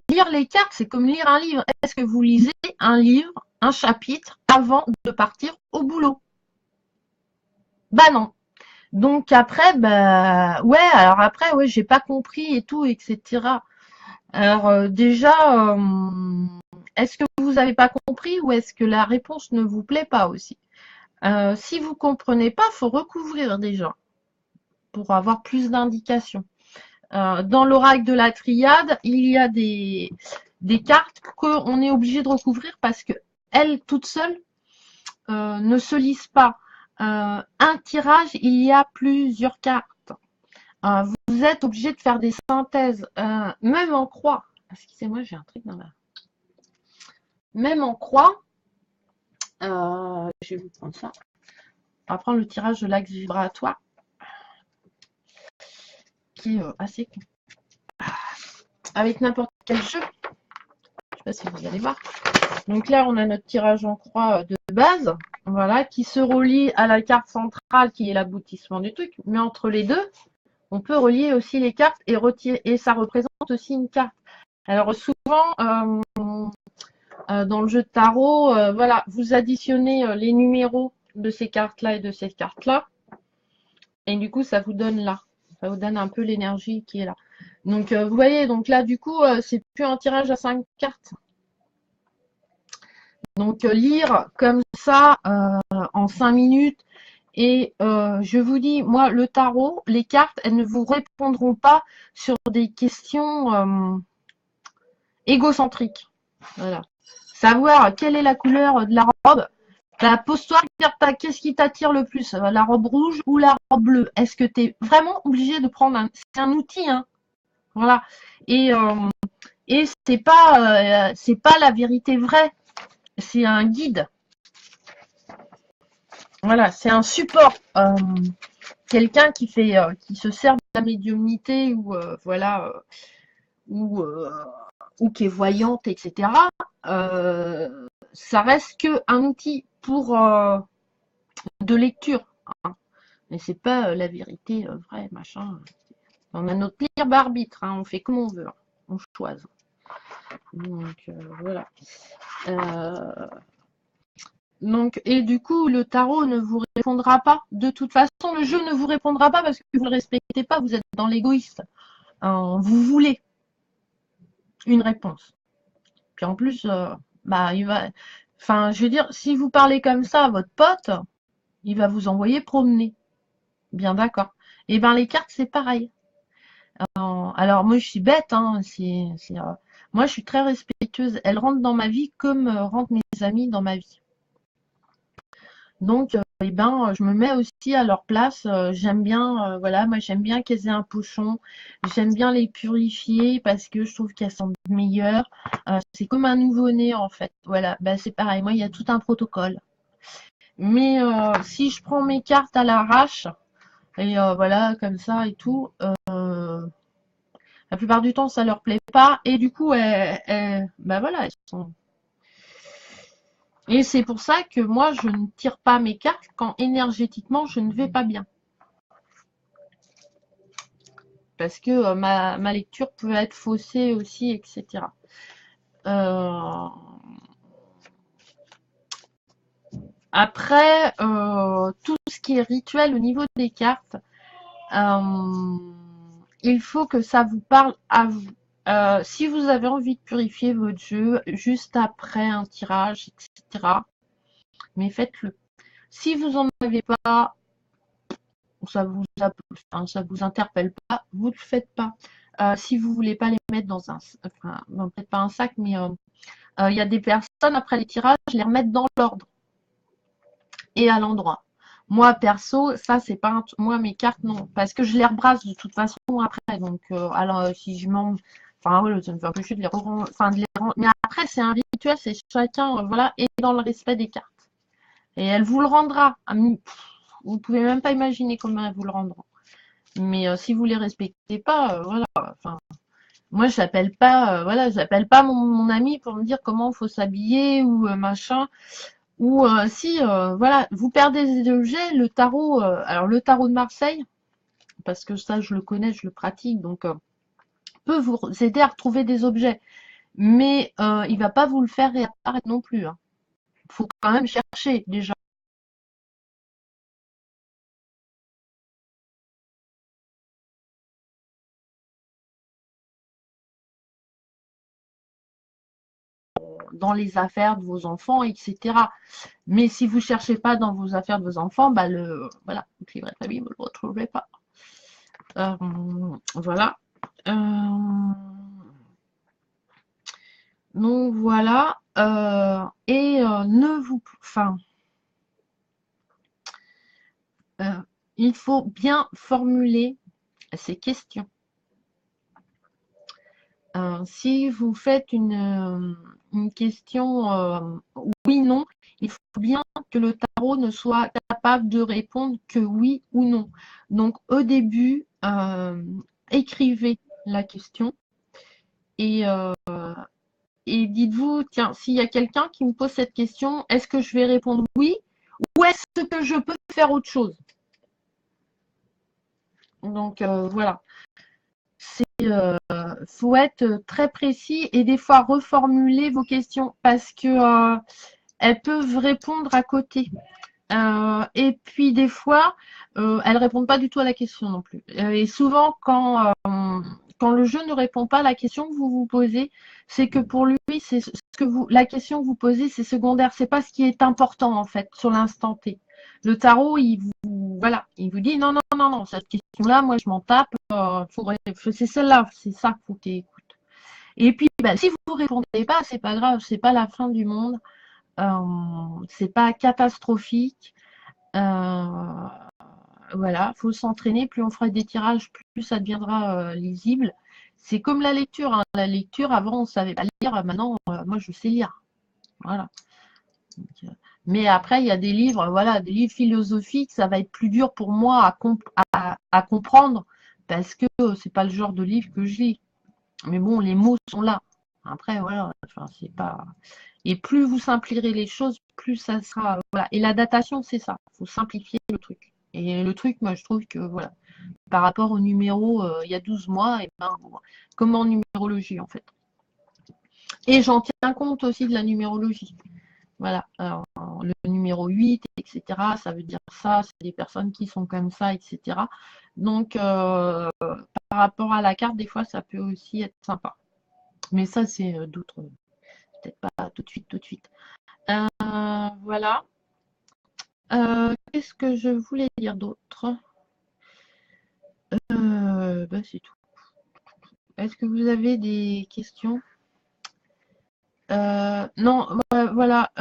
lire les cartes, c'est comme lire un livre. Est-ce que vous lisez un livre, un chapitre, avant de partir au boulot? Bah non. Donc après, bah ouais, alors après, ouais, j'ai pas compris et tout, etc. Alors déjà, est-ce que vous n'avez pas compris ou est-ce que la réponse ne vous plaît pas aussi? Si vous comprenez pas, faut recouvrir déjà pour avoir plus d'indications. Dans l'oracle de la triade, il y a des cartes qu'on est obligé de recouvrir parce que elles toutes seules ne se lisent pas. Un tirage, il y a plusieurs cartes. Vous êtes obligé de faire des synthèses, même en croix. Excusez-moi, j'ai un truc dans la. Même en croix, je vais vous prendre ça. On va prendre le tirage de l'axe vibratoire, qui est assez con. Avec n'importe quel jeu. Je ne sais pas si vous allez voir. Donc là, on a notre tirage en croix de base, voilà, qui se relie à la carte centrale qui est l'aboutissement du truc. Mais entre les deux, on peut relier aussi les cartes et retirer, et ça représente aussi une carte. Alors souvent, dans le jeu de tarot, voilà, vous additionnez les numéros de ces cartes-là et de ces cartes-là, et du coup, ça vous donne là. Ça vous donne un peu l'énergie qui est là. Donc, vous voyez, donc là, du coup, c'est plus un tirage à 5 cartes. Donc, lire comme ça en 5 minutes. Et je vous dis, moi, le tarot, les cartes, elles ne vous répondront pas sur des questions égocentriques. Voilà. Savoir quelle est la couleur de la robe. Pose-toi, regarde, qu'est-ce qui t'attire le plus? La robe rouge ou la robe bleue? Est-ce que tu es vraiment obligé de prendre un... C'est un outil, hein. Voilà. Et c'est pas la vérité vraie. C'est un guide. Voilà, c'est un support. Quelqu'un qui se sert de la médiumnité ou voilà ou qui est voyante, etc. Ça reste que un outil pour de lecture, hein. Mais c'est pas la vérité vraie, machin. On a notre libre arbitre, hein, on fait comme on veut, hein, on choisit. Donc voilà. Donc, et du coup, le tarot ne vous répondra pas. De toute façon, le jeu ne vous répondra pas parce que vous ne le respectez pas, vous êtes dans l'égoïste. Vous voulez une réponse. Puis en plus, bah, il va. Enfin, je veux dire, si vous parlez comme ça à votre pote, il va vous envoyer promener. Bien d'accord. Et bien les cartes, c'est pareil. Alors moi, je suis bête, hein, moi, je suis très respectueuse. Elles rentrent dans ma vie comme rentrent mes amis dans ma vie. Donc, eh ben, je me mets aussi à leur place. J'aime bien, voilà, moi j'aime bien qu'elles aient un pochon. J'aime bien les purifier parce que je trouve qu'elles sentent meilleures. C'est comme un nouveau-né en fait. Voilà, bah, c'est pareil. Moi, il y a tout un protocole. Mais si je prends mes cartes à l'arrache et voilà, comme ça et tout, la plupart du temps, ça leur plaît pas. Et du coup, bah voilà, elles sont. Et c'est pour ça que moi, je ne tire pas mes cartes quand énergétiquement, je ne vais pas bien. parce que ma lecture peut être faussée aussi, etc. Après, tout ce qui est rituel au niveau des cartes, il faut que ça vous parle à vous. Si vous avez envie de purifier votre jeu juste après un tirage, etc., mais faites-le. Si vous n'en avez pas, ça vous interpelle pas, vous ne le faites pas. Si vous voulez pas les mettre dans un, enfin, peut-être pas un sac, mais il y a des personnes après les tirages, les remettent dans l'ordre et à l'endroit. Moi, perso, ça, c'est pas moi, mes cartes, non. Parce que je les rebrasse de toute façon après. Donc, alors, si je m'en. Enfin, voilà, ça me fait un peu chier de les enfin, mais après, c'est un rituel, c'est chacun, voilà, est dans le respect des cartes. Et elle vous le rendra. Vous pouvez même pas imaginer comment elle vous le rendra. Mais si vous les respectez pas, voilà. Enfin, moi, j'appelle pas, voilà, j'appelle pas mon ami pour me dire comment il faut s'habiller ou machin. Ou si, voilà, vous perdez des objets, le tarot, alors le tarot de Marseille, parce que ça, je le connais, je le pratique, donc peut vous aider à retrouver des objets. Mais il va pas vous le faire réapparaître non plus. Hein. Faut quand même chercher déjà. Dans les affaires de vos enfants, etc. Mais si vous cherchez pas dans vos affaires de vos enfants, bah voilà, votre livret de famille, vous ne le retrouverez pas. Voilà. Donc voilà. Et ne vous, enfin, il faut bien formuler ces questions. Si vous faites une question oui, non, il faut bien que le tarot ne soit capable de répondre que oui ou non. Donc au début, écrivez la question et, et dites-vous, tiens, s'il y a quelqu'un qui me pose cette question, est-ce que je vais répondre oui ou est-ce que je peux faire autre chose? Donc voilà. Faut être très précis et des fois reformuler vos questions parce que elles peuvent répondre à côté. Et puis des fois, elles répondent pas du tout à la question non plus. Et souvent, quand le jeu ne répond pas à la question que vous vous posez, c'est que pour lui, c'est ce que la question que vous posez, c'est secondaire. C'est pas ce qui est important en fait sur l'instant T. Le tarot, voilà, il vous dit non, non, non, non, cette question-là, moi je m'en tape. C'est celle-là, c'est ça qu'il faut qu'il écoute. Et puis, bah, si vous ne répondez pas, c'est pas grave, c'est pas la fin du monde, c'est pas catastrophique. Voilà, faut s'entraîner. Plus on fera des tirages, plus ça deviendra lisible. C'est comme la lecture. Hein. La lecture, avant, on ne savait pas lire. Maintenant, moi, je sais lire. Voilà. Donc, mais après, il y a des livres, voilà, des livres philosophiques, ça va être plus dur pour moi à comprendre parce que c'est pas le genre de livre que je lis. Mais bon, les mots sont là. Après, voilà, enfin, c'est pas. Et plus vous simplierez les choses, plus ça sera. Voilà. Et la datation, c'est ça. Il faut simplifier le truc. Et le truc, moi, je trouve que, voilà, par rapport au numéro, il y a 12 mois, et ben, comme en numérologie, en fait. Et j'en tiens compte aussi de la numérologie. Voilà. Alors, le numéro 8, etc., ça veut dire ça, c'est des personnes qui sont comme ça, etc. Donc, par rapport à la carte, des fois, ça peut aussi être sympa. Mais ça, c'est d'autres. Peut-être pas tout de suite, tout de suite. Voilà. Qu'est-ce que je voulais dire d'autre? Bah, c'est tout. Est-ce que vous avez des questions? Non, voilà.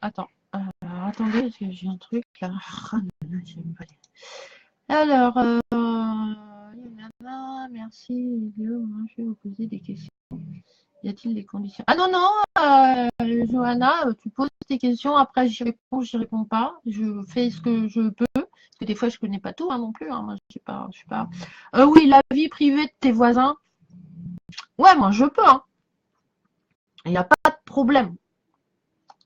Attends. Attendez, parce que j'ai un truc là. Alors, merci. Je vais vous poser des questions. Y a-t-il des conditions? Ah non, non, Johanna, tu poses tes questions, après j'y réponds pas. Je fais ce que je peux. Parce que des fois, je connais pas tout hein, non plus. Hein, moi, je sais pas. Oui, la vie privée de tes voisins. Ouais, moi, je peux. Hein. Il n'y a pas de problème.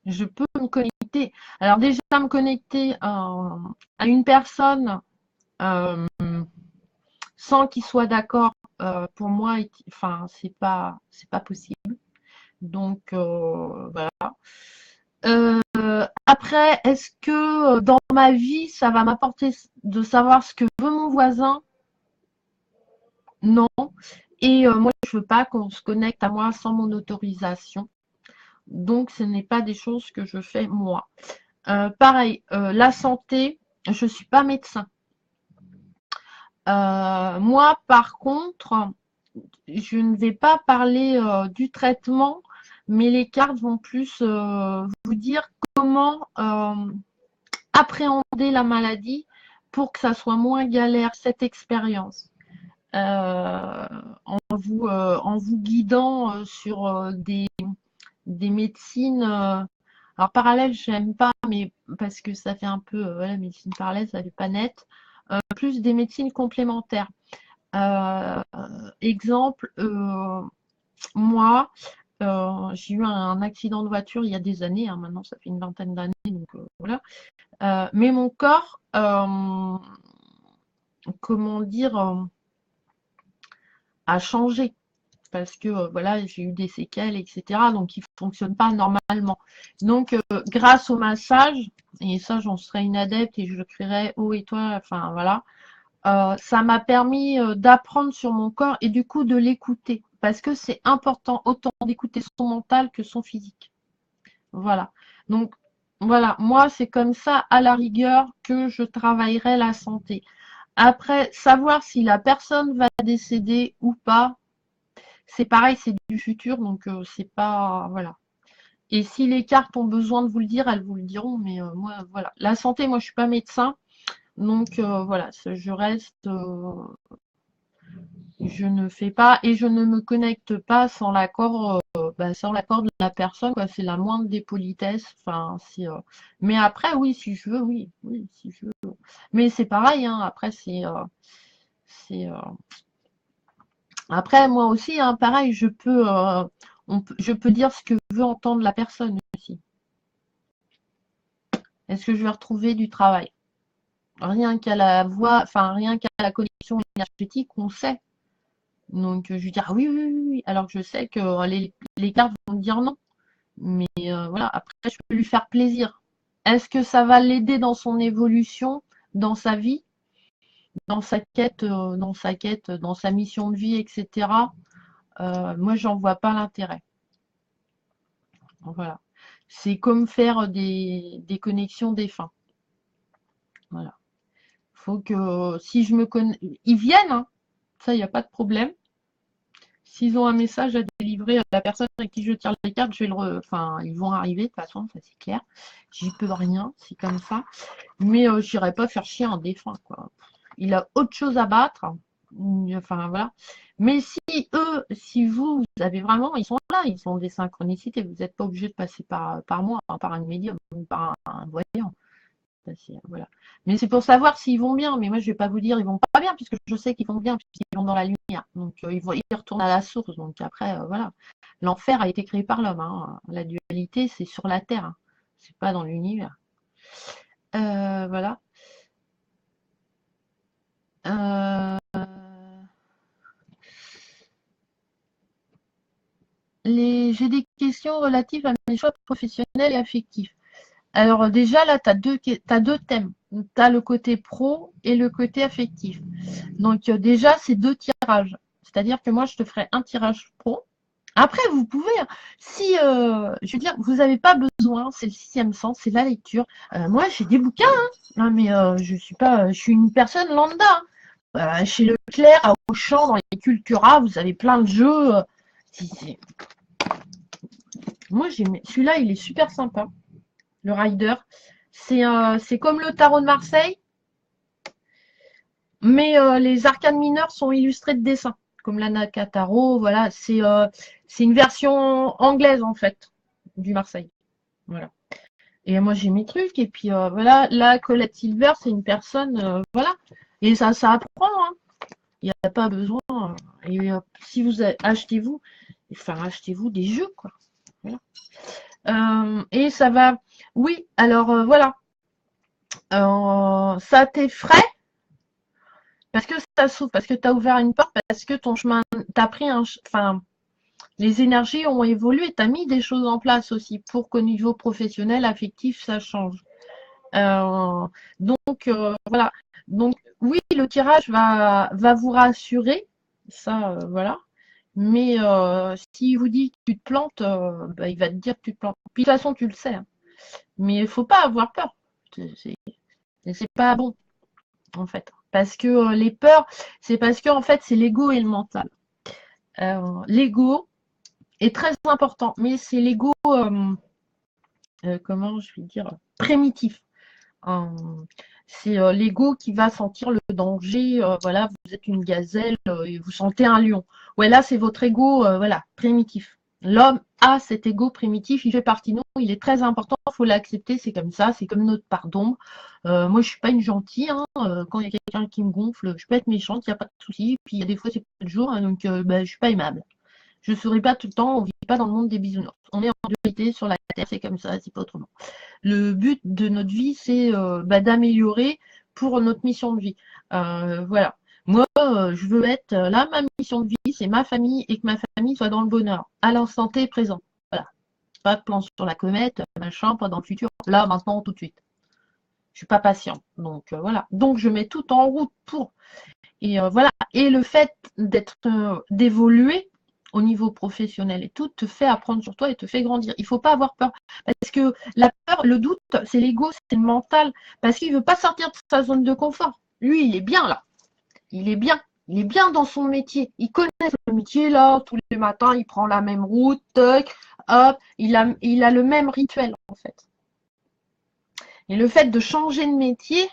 Je peux me connecter. Alors déjà, me connecter à une personne sans qu'il soit d'accord, pour moi, enfin, c'est pas possible. Donc, voilà. Après, est-ce que dans ma vie, ça va m'apporter de savoir ce que veut mon voisin? Non. Et moi, je veux pas qu'on se connecte à moi sans mon autorisation. Donc, ce n'est pas des choses que je fais moi. Pareil, la santé, je suis pas médecin. Moi, par contre, je ne vais pas parler du traitement, mais les cartes vont plus vous dire comment appréhender la maladie pour que ça soit moins galère, cette expérience. En vous guidant sur des médecines. Alors, parallèle, j'aime pas, mais parce que ça fait un peu, voilà, médecine parallèle, ça fait pas net. Plus des médecines complémentaires. Exemple, moi, j'ai eu un accident de voiture il y a des années, hein, maintenant ça fait une vingtaine d'années, donc voilà. Mais mon corps, comment dire, a changé parce que voilà, j'ai eu des séquelles, etc. Donc, il ne fonctionne pas normalement. Donc, grâce au massage, et ça, j'en serais une adepte et je le crierais haut et toi, enfin voilà, ça m'a permis d'apprendre sur mon corps et du coup de l'écouter. Parce que c'est important autant d'écouter son mental que son physique. Voilà. Donc, voilà, moi, c'est comme ça, à la rigueur, que je travaillerai la santé. Après, savoir si la personne va décéder ou pas, c'est pareil, c'est du futur, donc c'est pas... Voilà. Et si les cartes ont besoin de vous le dire, elles vous le diront, mais moi, voilà. La santé, moi, je suis pas médecin, donc voilà, je reste... je ne fais pas et je ne me connecte pas sans l'accord sans l'accord de la personne, quoi. C'est la moindre des politesses. Enfin, mais après, oui, si je veux, oui, oui, si je veux. Mais c'est pareil, hein, après, c'est, après, moi aussi, hein, pareil, je peux dire ce que veut entendre la personne aussi. Est-ce que je vais retrouver du travail? Rien qu'à la voix, enfin, rien qu'à la connexion énergétique, on sait. Donc, je lui dis, ah oui, oui, oui, oui, alors que je sais que les cartes vont me dire non. Mais voilà, après, je peux lui faire plaisir. Est-ce que ça va l'aider dans son évolution, dans sa vie, dans sa mission de vie, etc. Moi, j'en vois pas l'intérêt. Voilà. C'est comme faire des connexions défunts. Voilà. Faut que si je me connais, ils viennent, hein, ça, il n'y a pas de problème. S'ils ont un message à délivrer à la personne à qui je tire les cartes, je vais enfin, ils vont arriver de toute façon, ça c'est clair. J'y peux rien, c'est comme ça. Mais je n'irai pas faire chier un défunt, quoi. Il a autre chose à battre. Enfin voilà. Mais si vous avez vraiment, ils sont là, ils ont des synchronicités. Vous n'êtes pas obligé de passer par moi, hein, par un médium ou par un voyant. Voilà. Mais c'est pour savoir s'ils vont bien. Mais moi, je ne vais pas vous dire ils vont pas bien, puisque je sais qu'ils vont bien, puisqu'ils vont dans la lumière. Donc, ils retournent à la source. Donc, après, voilà. L'enfer a été créé par l'homme. Hein. La dualité, c'est sur la Terre. Hein. C'est pas dans l'univers. Voilà. J'ai des questions relatives à mes choix professionnels et affectifs. Alors déjà, là, tu as deux thèmes. Tu as le côté pro et le côté affectif. Donc déjà, c'est deux tirages. C'est-à-dire que moi, je te ferai un tirage pro. Après, vous pouvez, hein, si, je veux dire, vous n'avez pas besoin, c'est le sixième sens, c'est la lecture. Moi, j'ai des bouquins, hein. Non, mais je suis une personne lambda. Chez Leclerc, à Auchan, dans les Cultura, vous avez plein de jeux. Moi, celui-là, il est super sympa. Le Rider. C'est comme le tarot de Marseille, mais les arcanes mineures sont illustrées de dessins, comme l'Anaka Tarot. Voilà, c'est une version anglaise, en fait, du Marseille. Voilà. Et moi, j'ai mes trucs. Et puis, voilà, là, Colette Silver, c'est une personne, voilà. Et ça apprend, hein. Il n'y a pas besoin. Et si vous achetez-vous, enfin, achetez-vous des jeux, quoi. Voilà. Et ça va. Oui, alors voilà. Ça t'effraie Parce que ça s'ouvre, parce que tu as ouvert une porte, parce que ton chemin, tu as pris un... Enfin, les énergies ont évolué, tu as mis des choses en place aussi pour qu'au niveau professionnel, affectif, ça change. Voilà. Donc, oui, le tirage va vous rassurer, ça, voilà. Mais s'il vous dit que tu te plantes, bah, il va te dire que tu te plantes. Puis de toute façon, tu le sais. Hein. Mais il ne faut pas avoir peur. C'est pas bon, en fait. Parce que les peurs, c'est parce que en fait, c'est l'ego et le mental. L'ego est très important, mais c'est l'ego, comment je vais dire, primitif. C'est l'ego qui va sentir le danger. Voilà, vous êtes une gazelle et vous sentez un lion. Ouais, là, c'est votre ego, voilà, primitif. L'homme a cet ego primitif, il fait partie de nous, il est très important, il faut l'accepter, c'est comme ça, c'est comme notre part d'ombre. Moi, je suis pas une gentille, hein, quand il y a quelqu'un qui me gonfle, je peux être méchante, il n'y a pas de souci. Puis il y a des fois, c'est pas le jour, hein, donc bah, je suis pas aimable. Je ne souris pas tout le temps, on ne vit pas dans le monde des bisounours. On est en dualité sur la terre, c'est comme ça, c'est pas autrement. Le but de notre vie, c'est d'améliorer pour notre mission de vie. Voilà. Moi, je veux être là, ma mission de vie, c'est ma famille et que ma famille soit dans le bonheur, à l'instant T présent. Voilà. Pas de plan sur la comète, machin, pas dans le futur. Là, maintenant, tout de suite. Je suis pas patient. Donc voilà. Donc je mets tout en route pour. Et voilà. Et le fait d'évoluer au niveau professionnel et tout te fait apprendre sur toi et te fait grandir. Il ne faut pas avoir peur. Parce que la peur, le doute, c'est l'ego, c'est le mental. Parce qu'il ne veut pas sortir de sa zone de confort. Lui, il est bien là. Il est bien. Il est bien dans son métier. Il connaît le métier là. Tous les matins, il prend la même route. Toc, hop. Il a le même rituel en fait. Et le fait de changer de métier,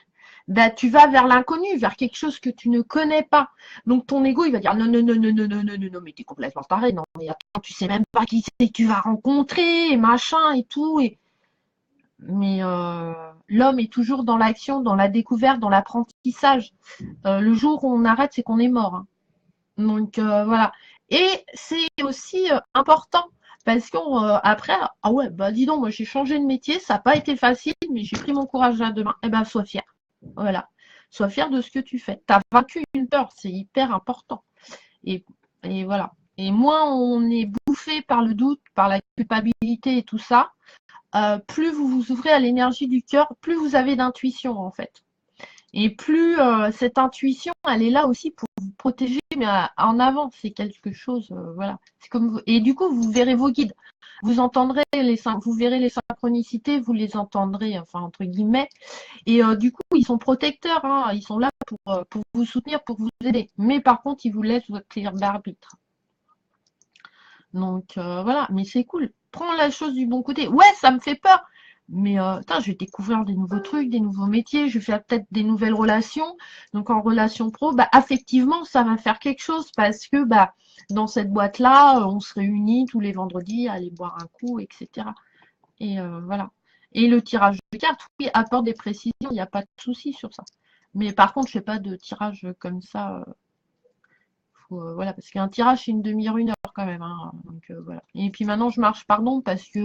bah, tu vas vers l'inconnu, vers quelque chose que tu ne connais pas. Donc ton ego, il va dire non, non, non, non, non, non, non, non, non, mais t'es complètement taré, non, mais attends, tu sais même pas qui c'est que tu vas rencontrer, et machin, et tout. Mais l'homme est toujours dans l'action, dans la découverte, dans l'apprentissage. Le jour où on arrête, c'est qu'on est mort. Hein. Donc voilà. Et c'est aussi important parce qu'après, ah ouais, bah dis donc, moi j'ai changé de métier, ça n'a pas été facile, mais j'ai pris mon courage à deux mains. Eh ben, sois fier. Voilà. Sois fier de ce que tu fais. Tu as vaincu une peur, c'est hyper important. Et, et voilà. Et moins on est bouffé par le doute, par la culpabilité et tout ça, plus vous vous ouvrez à l'énergie du cœur, plus vous avez d'intuition en fait. Et plus cette intuition, elle est là aussi pour vous protéger, mais en avant, c'est quelque chose, voilà. C'est comme et du coup, vous verrez vos guides, vous entendrez vous verrez les synchronicités, vous les entendrez, enfin entre guillemets. Et du coup, ils sont protecteurs, hein, ils sont là pour vous soutenir, pour vous aider. Mais par contre, ils vous laissent votre libre d'arbitre. Donc voilà, mais c'est cool. Prends la chose du bon côté. Ouais, ça me fait peur. Mais je vais découvrir des nouveaux trucs, des nouveaux métiers, je vais faire peut-être des nouvelles relations. Donc en relation pro, bah, affectivement, ça va faire quelque chose parce que bah, dans cette boîte-là, on se réunit tous les vendredis à aller boire un coup, etc. Et voilà. Et le tirage de cartes, oui, apporte des précisions, il n'y a pas de souci sur ça. Mais par contre, je ne fais pas de tirage comme ça. Voilà, parce qu'un tirage, c'est une demi-heure, une heure quand même. Hein, donc, voilà. Et puis maintenant, je marche pardon parce que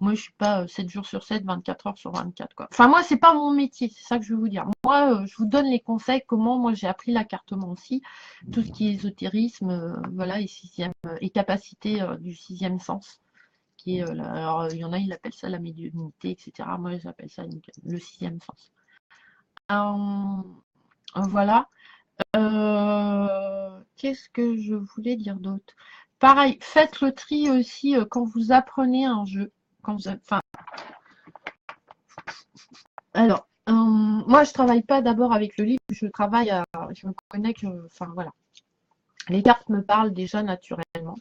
moi, je suis pas 7 jours sur 7, 24 heures sur 24. Quoi. Enfin, moi, c'est pas mon métier, c'est ça que je veux vous dire. Moi, je vous donne les conseils, comment moi j'ai appris l'accartomancie, tout ce qui est ésotérisme, voilà, et capacité du sixième sens. Qui est, alors, il y en a, ils appellent ça la médiumnité, etc. Moi, j'appelle ça le sixième sens. Voilà. Qu'est-ce que je voulais dire d'autre? Pareil, faites le tri aussi quand vous apprenez un jeu. Enfin, alors, moi, je travaille pas d'abord avec le livre, je me connecte, enfin voilà. Les cartes me parlent déjà naturellement.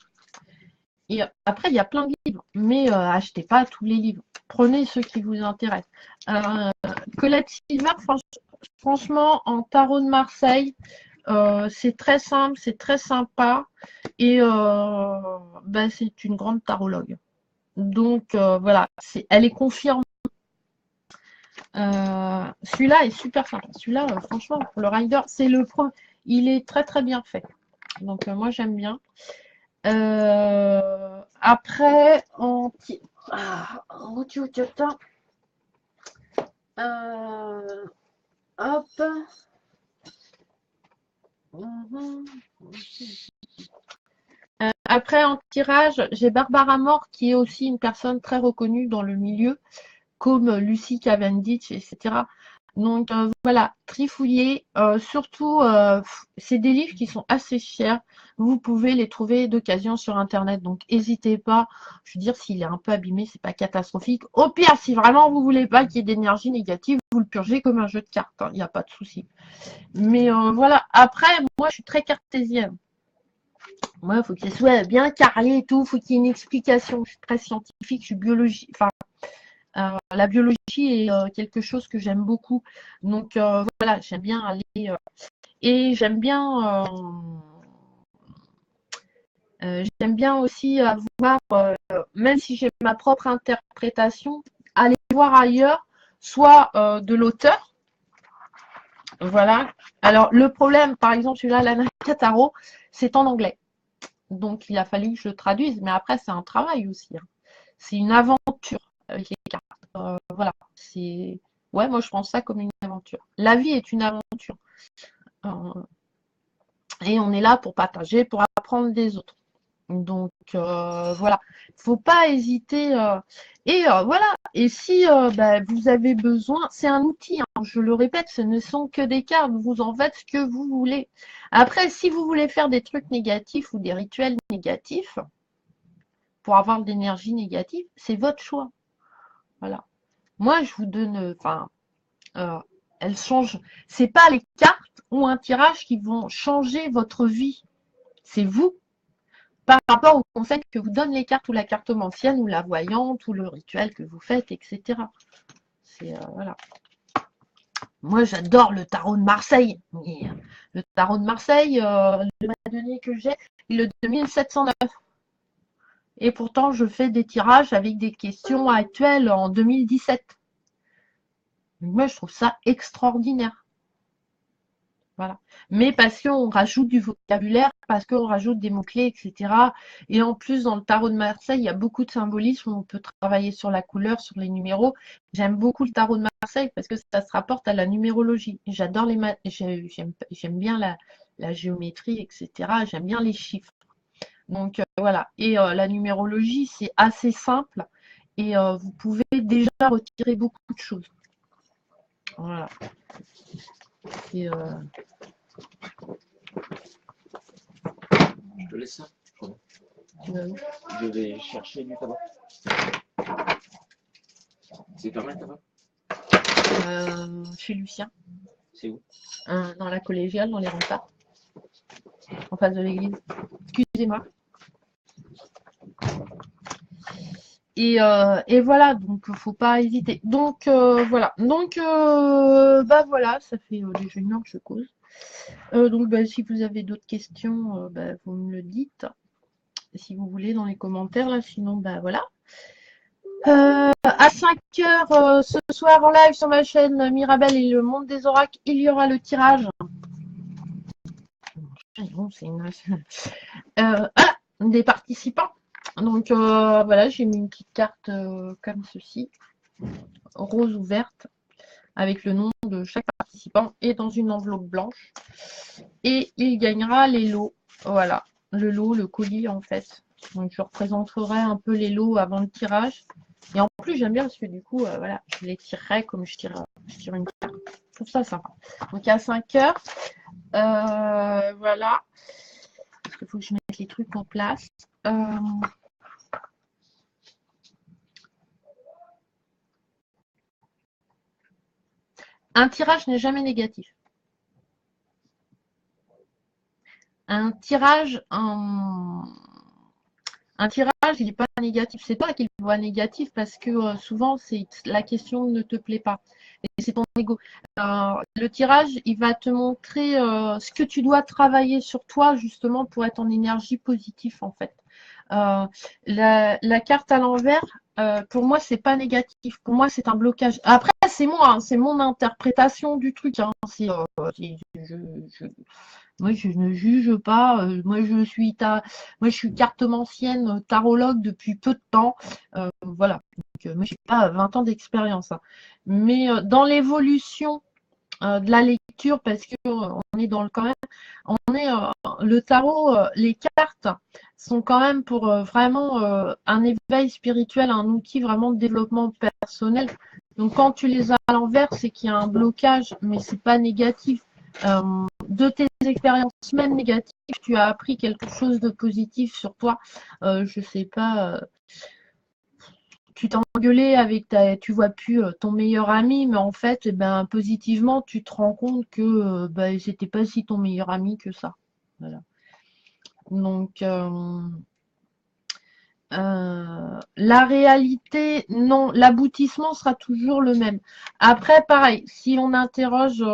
Et après, il y a plein de livres, mais achetez pas tous les livres. Prenez ceux qui vous intéressent. Colette Silver, franchement, en tarot de Marseille, c'est très simple, c'est très sympa et c'est une grande tarologue. Donc voilà, elle est confirmée. Celui-là est super sympa. Celui-là, franchement, pour le rider, c'est le premier. Il est très très bien fait. Donc moi j'aime bien. Après, hop. Après, en tirage, j'ai Barbara Mort, qui est aussi une personne très reconnue dans le milieu, comme Lucy Cavendish, etc. Donc voilà, trifouiller. Surtout, c'est des livres qui sont assez chers. Vous pouvez les trouver d'occasion sur Internet. Donc n'hésitez pas. Je veux dire, s'il est un peu abîmé, c'est pas catastrophique. Au pire, si vraiment vous voulez pas qu'il y ait d'énergie négative, vous le purgez comme un jeu de cartes. Il n'y a pas de souci. Mais voilà. Après, moi, je suis très cartésienne. Moi, il faut que ce soit bien carré et tout. Il faut qu'il y ait une explication. Je suis très scientifique. Je suis biologie. Enfin, la biologie est quelque chose que j'aime beaucoup. Donc voilà, j'aime bien aller et j'aime bien aussi avoir, même si j'ai ma propre interprétation, aller voir ailleurs, soit de l'auteur. Voilà. Alors le problème, par exemple, celui-là, l'Anna Cataro, c'est en anglais. Donc il a fallu que je le traduise, mais après c'est un travail aussi. Hein. C'est une aventure avec les cartes. Voilà, c'est. Ouais, moi je pense ça comme une aventure. La vie est une aventure. Et on est là pour partager, pour apprendre des autres. Donc voilà, il ne faut pas hésiter. Et voilà, et si vous avez besoin, c'est un outil, hein, je le répète, ce ne sont que des cartes, vous en faites ce que vous voulez. Après, si vous voulez faire des trucs négatifs ou des rituels négatifs, pour avoir de l'énergie négative, c'est votre choix. Voilà. Moi, je vous donne, elles changent. C'est pas les cartes ou un tirage qui vont changer votre vie. C'est vous, par rapport au conseil que vous donnent les cartes ou la cartomancienne ou la voyante ou le rituel que vous faites, etc. C'est voilà. Moi, j'adore le tarot de Marseille. Mais, le tarot de Marseille, le donné que j'ai, il est de 1709. Et pourtant, je fais des tirages avec des questions actuelles en 2017. Moi, je trouve ça extraordinaire. Voilà. Mais parce qu'on rajoute du vocabulaire, parce qu'on rajoute des mots-clés, etc. Et en plus, dans le tarot de Marseille, il y a beaucoup de symbolisme. On peut travailler sur la couleur, sur les numéros. J'aime beaucoup le tarot de Marseille parce que ça se rapporte à la numérologie. J'adore les j'aime bien la géométrie, etc. J'aime bien les chiffres. Donc voilà. Et la numérologie, c'est assez simple. Et vous pouvez déjà retirer beaucoup de choses. Voilà. Et, je te laisse ça. tu vas où? Je vais chercher du tabac. C'est fermé le tabac? Chez Lucien. C'est où? Dans la collégiale, dans les remparts. En face de l'église. Excusez-moi. Et voilà, donc faut pas hésiter. Donc voilà. Donc voilà, ça fait déjà une heure que je cause. Donc si vous avez d'autres questions, vous me le dites. Si vous voulez dans les commentaires là, sinon voilà. À 5h ce soir en live sur ma chaîne Mirabelle et le monde des oracles, il y aura le tirage. Des participants. Donc voilà, j'ai mis une petite carte comme ceci, rose ou verte, avec le nom de chaque participant et dans une enveloppe blanche. Et il gagnera les lots. Voilà, le lot, le colis en fait. Donc je représenterai un peu les lots avant le tirage. Et en plus j'aime bien parce que du coup, voilà, je les tirerai comme je tire une carte. Je trouve ça sympa. Donc à 5h, voilà. Parce qu'il faut que je mette les trucs en place. Un tirage n'est jamais négatif. Un tirage, il n'est pas négatif. C'est toi qui le vois négatif parce que souvent, la question ne te plaît pas. Et c'est ton ego. Le tirage, il va te montrer ce que tu dois travailler sur toi justement pour être en énergie positive en fait. La carte à l'envers, pour moi, c'est pas négatif. Pour moi, c'est un blocage. Après, c'est moi, hein, c'est mon interprétation du truc. Hein. Moi, je ne juge pas. Moi, je suis cartomancienne, tarologue depuis peu de temps. Voilà. Donc, moi, j'ai pas 20 ans d'expérience. Hein. Mais dans l'évolution de la lecture parce que on est dans le quand même, on est le tarot, les cartes sont quand même pour vraiment un éveil spirituel, un outil vraiment de développement personnel. Donc quand tu les as à l'envers, c'est qu'il y a un blocage, mais c'est pas négatif. De tes expériences même négatives, tu as appris quelque chose de positif sur toi. Je sais pas. Tu t'es engueulé avec tu vois plus ton meilleur ami, mais en fait, eh ben, positivement, tu te rends compte que c'était pas si ton meilleur ami que ça. Voilà. Donc, la réalité, non, l'aboutissement sera toujours le même. Après, pareil, si on interroge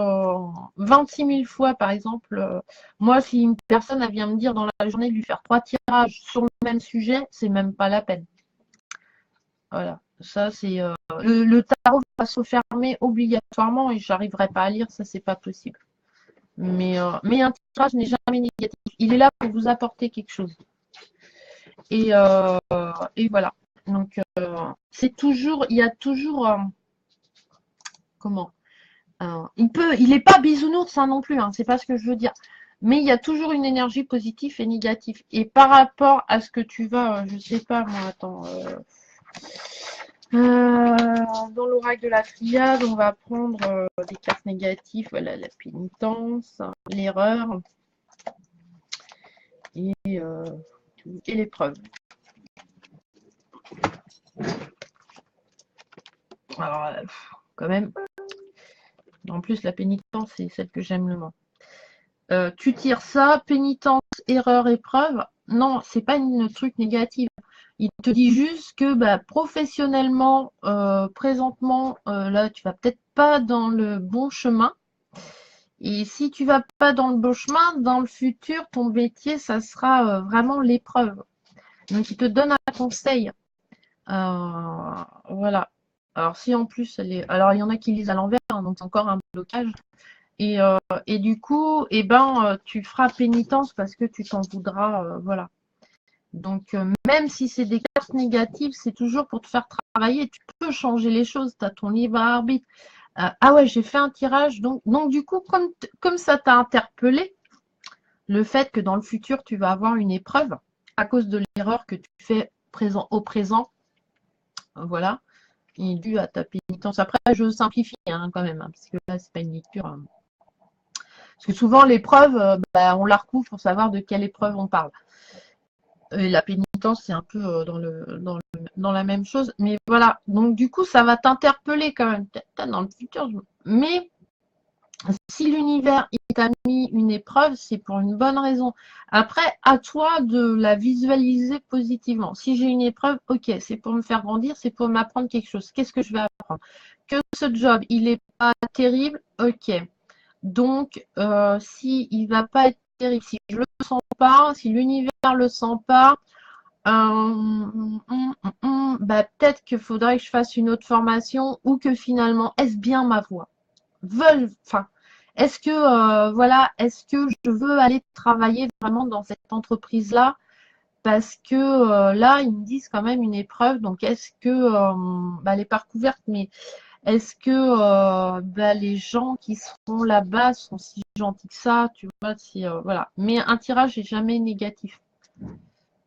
26 000 fois, par exemple, moi, si une personne vient me dire dans la journée de lui faire 3 tirages sur le même sujet, c'est même pas la peine. Voilà, ça c'est le tarot va se fermer obligatoirement et j'arriverai pas à lire, ça c'est pas possible. Mais un tirage n'est jamais négatif. Il est là pour vous apporter quelque chose. Et, et voilà. Donc c'est toujours, il y a toujours comment il n'est pas bisounours hein, non plus, hein, c'est pas ce que je veux dire. Mais il y a toujours une énergie positive et négative. Et par rapport à ce que tu vas, je sais pas moi, attends. Dans l'oracle de la triade, on va prendre des cartes négatives, voilà, la pénitence, l'erreur et l'épreuve. Alors, quand même, en plus, la pénitence, c'est celle que j'aime le moins. Tu tires ça, pénitence, erreur, épreuve. Non, c'est pas une truc négatif. Il te dit juste que professionnellement, présentement, là, tu vas peut-être pas dans le bon chemin. Et si tu vas pas dans le bon chemin, dans le futur, ton métier, ça sera vraiment l'épreuve. Donc, il te donne un conseil. Voilà. Alors, si en plus, alors il y en a qui lisent à l'envers, hein, donc c'est encore un blocage. Et du coup, tu feras pénitence parce que tu t'en voudras. Voilà. Donc, même si c'est des cartes négatives, c'est toujours pour te faire travailler. Tu peux changer les choses. Tu as ton libre arbitre. Ah ouais, j'ai fait un tirage. Donc du coup, comme ça t'a interpellé, le fait que dans le futur, tu vas avoir une épreuve à cause de l'erreur que tu fais au présent, voilà, et dû à ta pénitence. Après, je simplifie hein, quand même, hein, parce que là, c'est pas une lecture. Hein. Parce que souvent, l'épreuve, on la recouvre pour savoir de quelle épreuve on parle. Et la pénitence, c'est un peu dans la même chose. Mais voilà, donc du coup, ça va t'interpeller quand même. Peut-être dans le futur. Mais si l'univers t'a mis une épreuve, c'est pour une bonne raison. Après, à toi de la visualiser positivement. Si j'ai une épreuve, ok, c'est pour me faire grandir, c'est pour m'apprendre quelque chose. Qu'est-ce que je vais apprendre? Que ce job, il n'est pas terrible, ok. Donc, si il va pas être terrible, si je le sens pas, si l'univers le sent pas, peut-être qu'il faudrait que je fasse une autre formation ou que finalement, est-ce bien ma voie? Est-ce que est-ce que je veux aller travailler vraiment dans cette entreprise-là? Parce que là, ils me disent quand même une épreuve. Donc, est-ce que elle n'est pas recouverte, mais est-ce que les gens qui seront là-bas sont si gentils que ça? Tu vois, voilà. Mais un tirage n'est jamais négatif.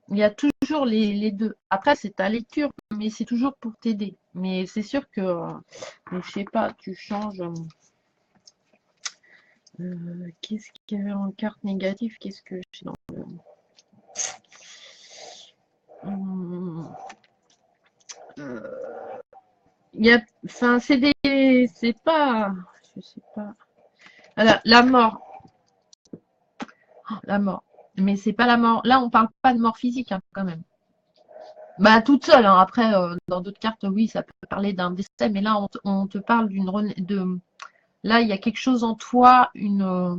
Il y a toujours les deux. Après, c'est ta lecture, mais c'est toujours pour t'aider. Mais c'est sûr que, je sais pas, tu changes. Qu'est-ce qu'il y avait en carte négative? Qu'est-ce que j'ai dans le. Il y a. Enfin, c'est des. C'est pas. Je sais pas. Voilà, la mort. Oh, la mort. Mais c'est pas la mort. Là, on parle pas de mort physique, hein, quand même. Bah, toute seule. Hein. Après, dans d'autres cartes, oui, ça peut parler d'un décès, mais là, on te parle de. Là, il y a quelque chose en toi,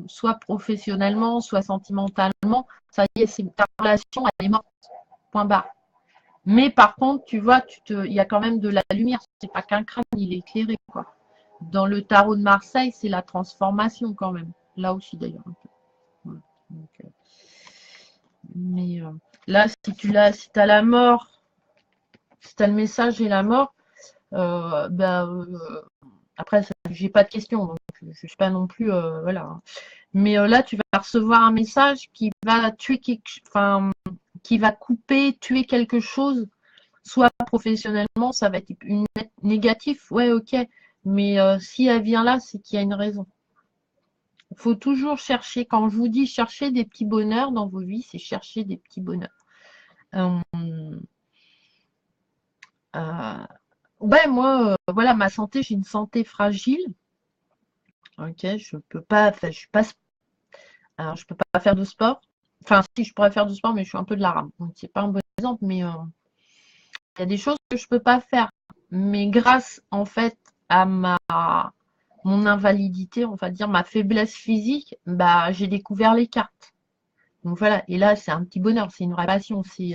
soit professionnellement, soit sentimentalement. Ça y est, ta relation, elle est morte. Point barre. Mais par contre, tu vois, il y a quand même de la lumière. C'est pas qu'un crâne, il est éclairé, quoi. Dans le tarot de Marseille, c'est la transformation quand même. Là aussi, d'ailleurs. Voilà. Donc, mais là, si tu as la mort, si tu as le message et la mort, Après, j'ai pas de questions, donc je suis pas non plus, voilà. Mais là, tu vas recevoir un message qui va tuer enfin, qui va couper, tuer quelque chose, soit professionnellement, ça va être une négatif, ouais, ok. Mais si elle vient là, c'est qu'il y a une raison. Il faut toujours chercher, quand je vous dis chercher des petits bonheurs dans vos vies, c'est chercher des petits bonheurs. Euh, ouais, moi, voilà, ma santé, j'ai une santé fragile. Ok, je peux pas, enfin, je suis pas, alors je peux pas faire de sport. Enfin, si je pourrais faire du sport, mais je suis un peu de la rame, donc c'est pas un bon exemple. Mais il y a des choses que je peux pas faire. Mais grâce, en fait, à mon invalidité, on va dire ma faiblesse physique, bah, j'ai découvert les cartes. Donc voilà. Et là, c'est un petit bonheur, c'est une révélation, c'est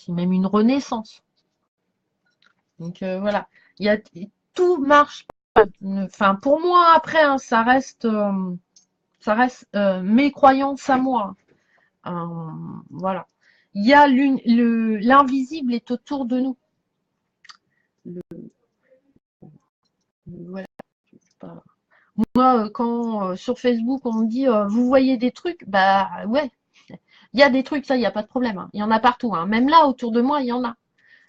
même une renaissance. Donc voilà. Il y a, tout marche. Enfin, pour moi, après, hein, ça reste mes croyances à moi. Voilà. Il y a l'invisible est autour de nous. Voilà. Moi, quand sur Facebook on me dit vous voyez des trucs, bah ouais, il y a des trucs, ça, il n'y a pas de problème. Hein. Il y en a partout. Hein. Même là, autour de moi, il y en a.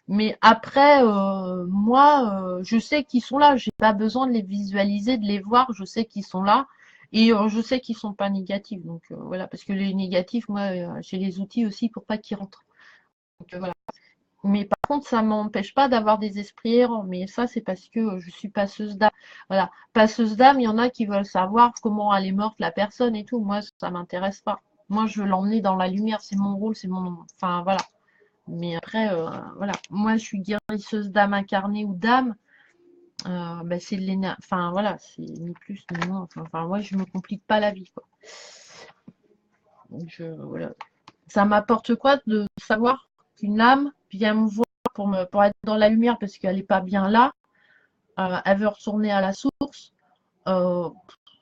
Mais après, moi, je sais qu'ils sont là. J'ai pas besoin de les visualiser, de les voir. Je sais qu'ils sont là. Et je sais qu'ils sont pas négatifs. Donc voilà, parce que les négatifs, moi, j'ai les outils aussi pour pas qu'ils rentrent. Donc voilà. Mais par contre, ça m'empêche pas d'avoir des esprits errants. Mais ça, c'est parce que je suis passeuse d'âme. Voilà. Passeuse d'âme, il y en a qui veulent savoir comment elle est morte, la personne et tout. Moi, ça m'intéresse pas. Moi, je veux l'emmener dans la lumière. C'est mon rôle, c'est mon. Enfin, voilà. Mais après, voilà. Moi, je suis guérisseuse d'âme incarnée ou d'âme. Ben, c'est de l'énergie. Enfin, voilà. C'est ni plus ni moins. Enfin, moi, je me complique pas la vie, quoi. Donc, voilà. Ça m'apporte quoi de savoir qu'une âme vient me voir pour être dans la lumière parce qu'elle n'est pas bien là, elle veut retourner à la source, euh,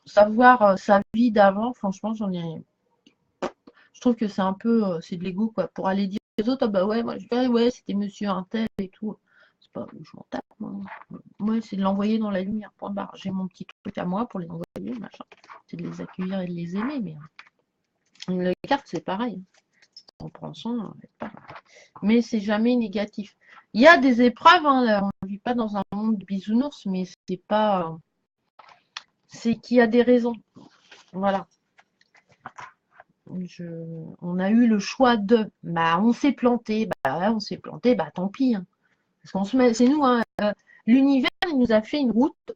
savoir sa vie d'avant, franchement, je trouve que c'est un peu, c'est de l'ego, quoi, pour aller dire aux autres, ah bah ouais, moi je fais, ouais, c'était monsieur un tel et tout. C'est pas, je m'en tape, moi. Moi, c'est de l'envoyer dans la lumière, point barre. J'ai mon petit truc à moi pour les envoyer, machin. C'est de les accueillir et de les aimer, mais les cartes, c'est pareil. On prend soin, mais c'est jamais négatif. Il y a des épreuves, hein, on ne vit pas dans un monde de bisounours, mais c'est pas. C'est qu'il y a des raisons. Voilà. On a eu le choix de. Bah, on s'est planté. Bah, ouais, on s'est planté. Bah, tant pis. Hein. Parce qu'on se met. C'est nous. Hein, l'univers, il nous a fait une route,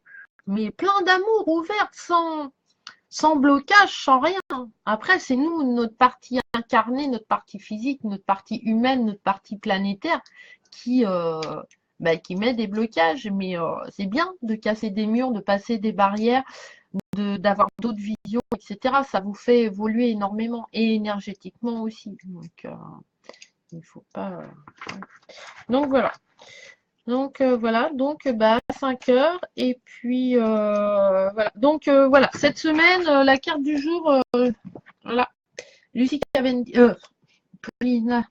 mais plein d'amour ouverte, sans blocage, sans rien. Après, c'est nous, notre partie incarnée, notre partie physique, notre partie humaine, notre partie planétaire, qui, qui met des blocages. Mais c'est bien de casser des murs, de passer des barrières, d'avoir d'autres visions, etc. Ça vous fait évoluer énormément et énergétiquement aussi. Donc, il ne faut pas. Donc voilà. Donc voilà, donc bah 5 heures et puis voilà. Donc voilà, cette semaine la carte du jour, voilà, Lucie Cavendish, Paulina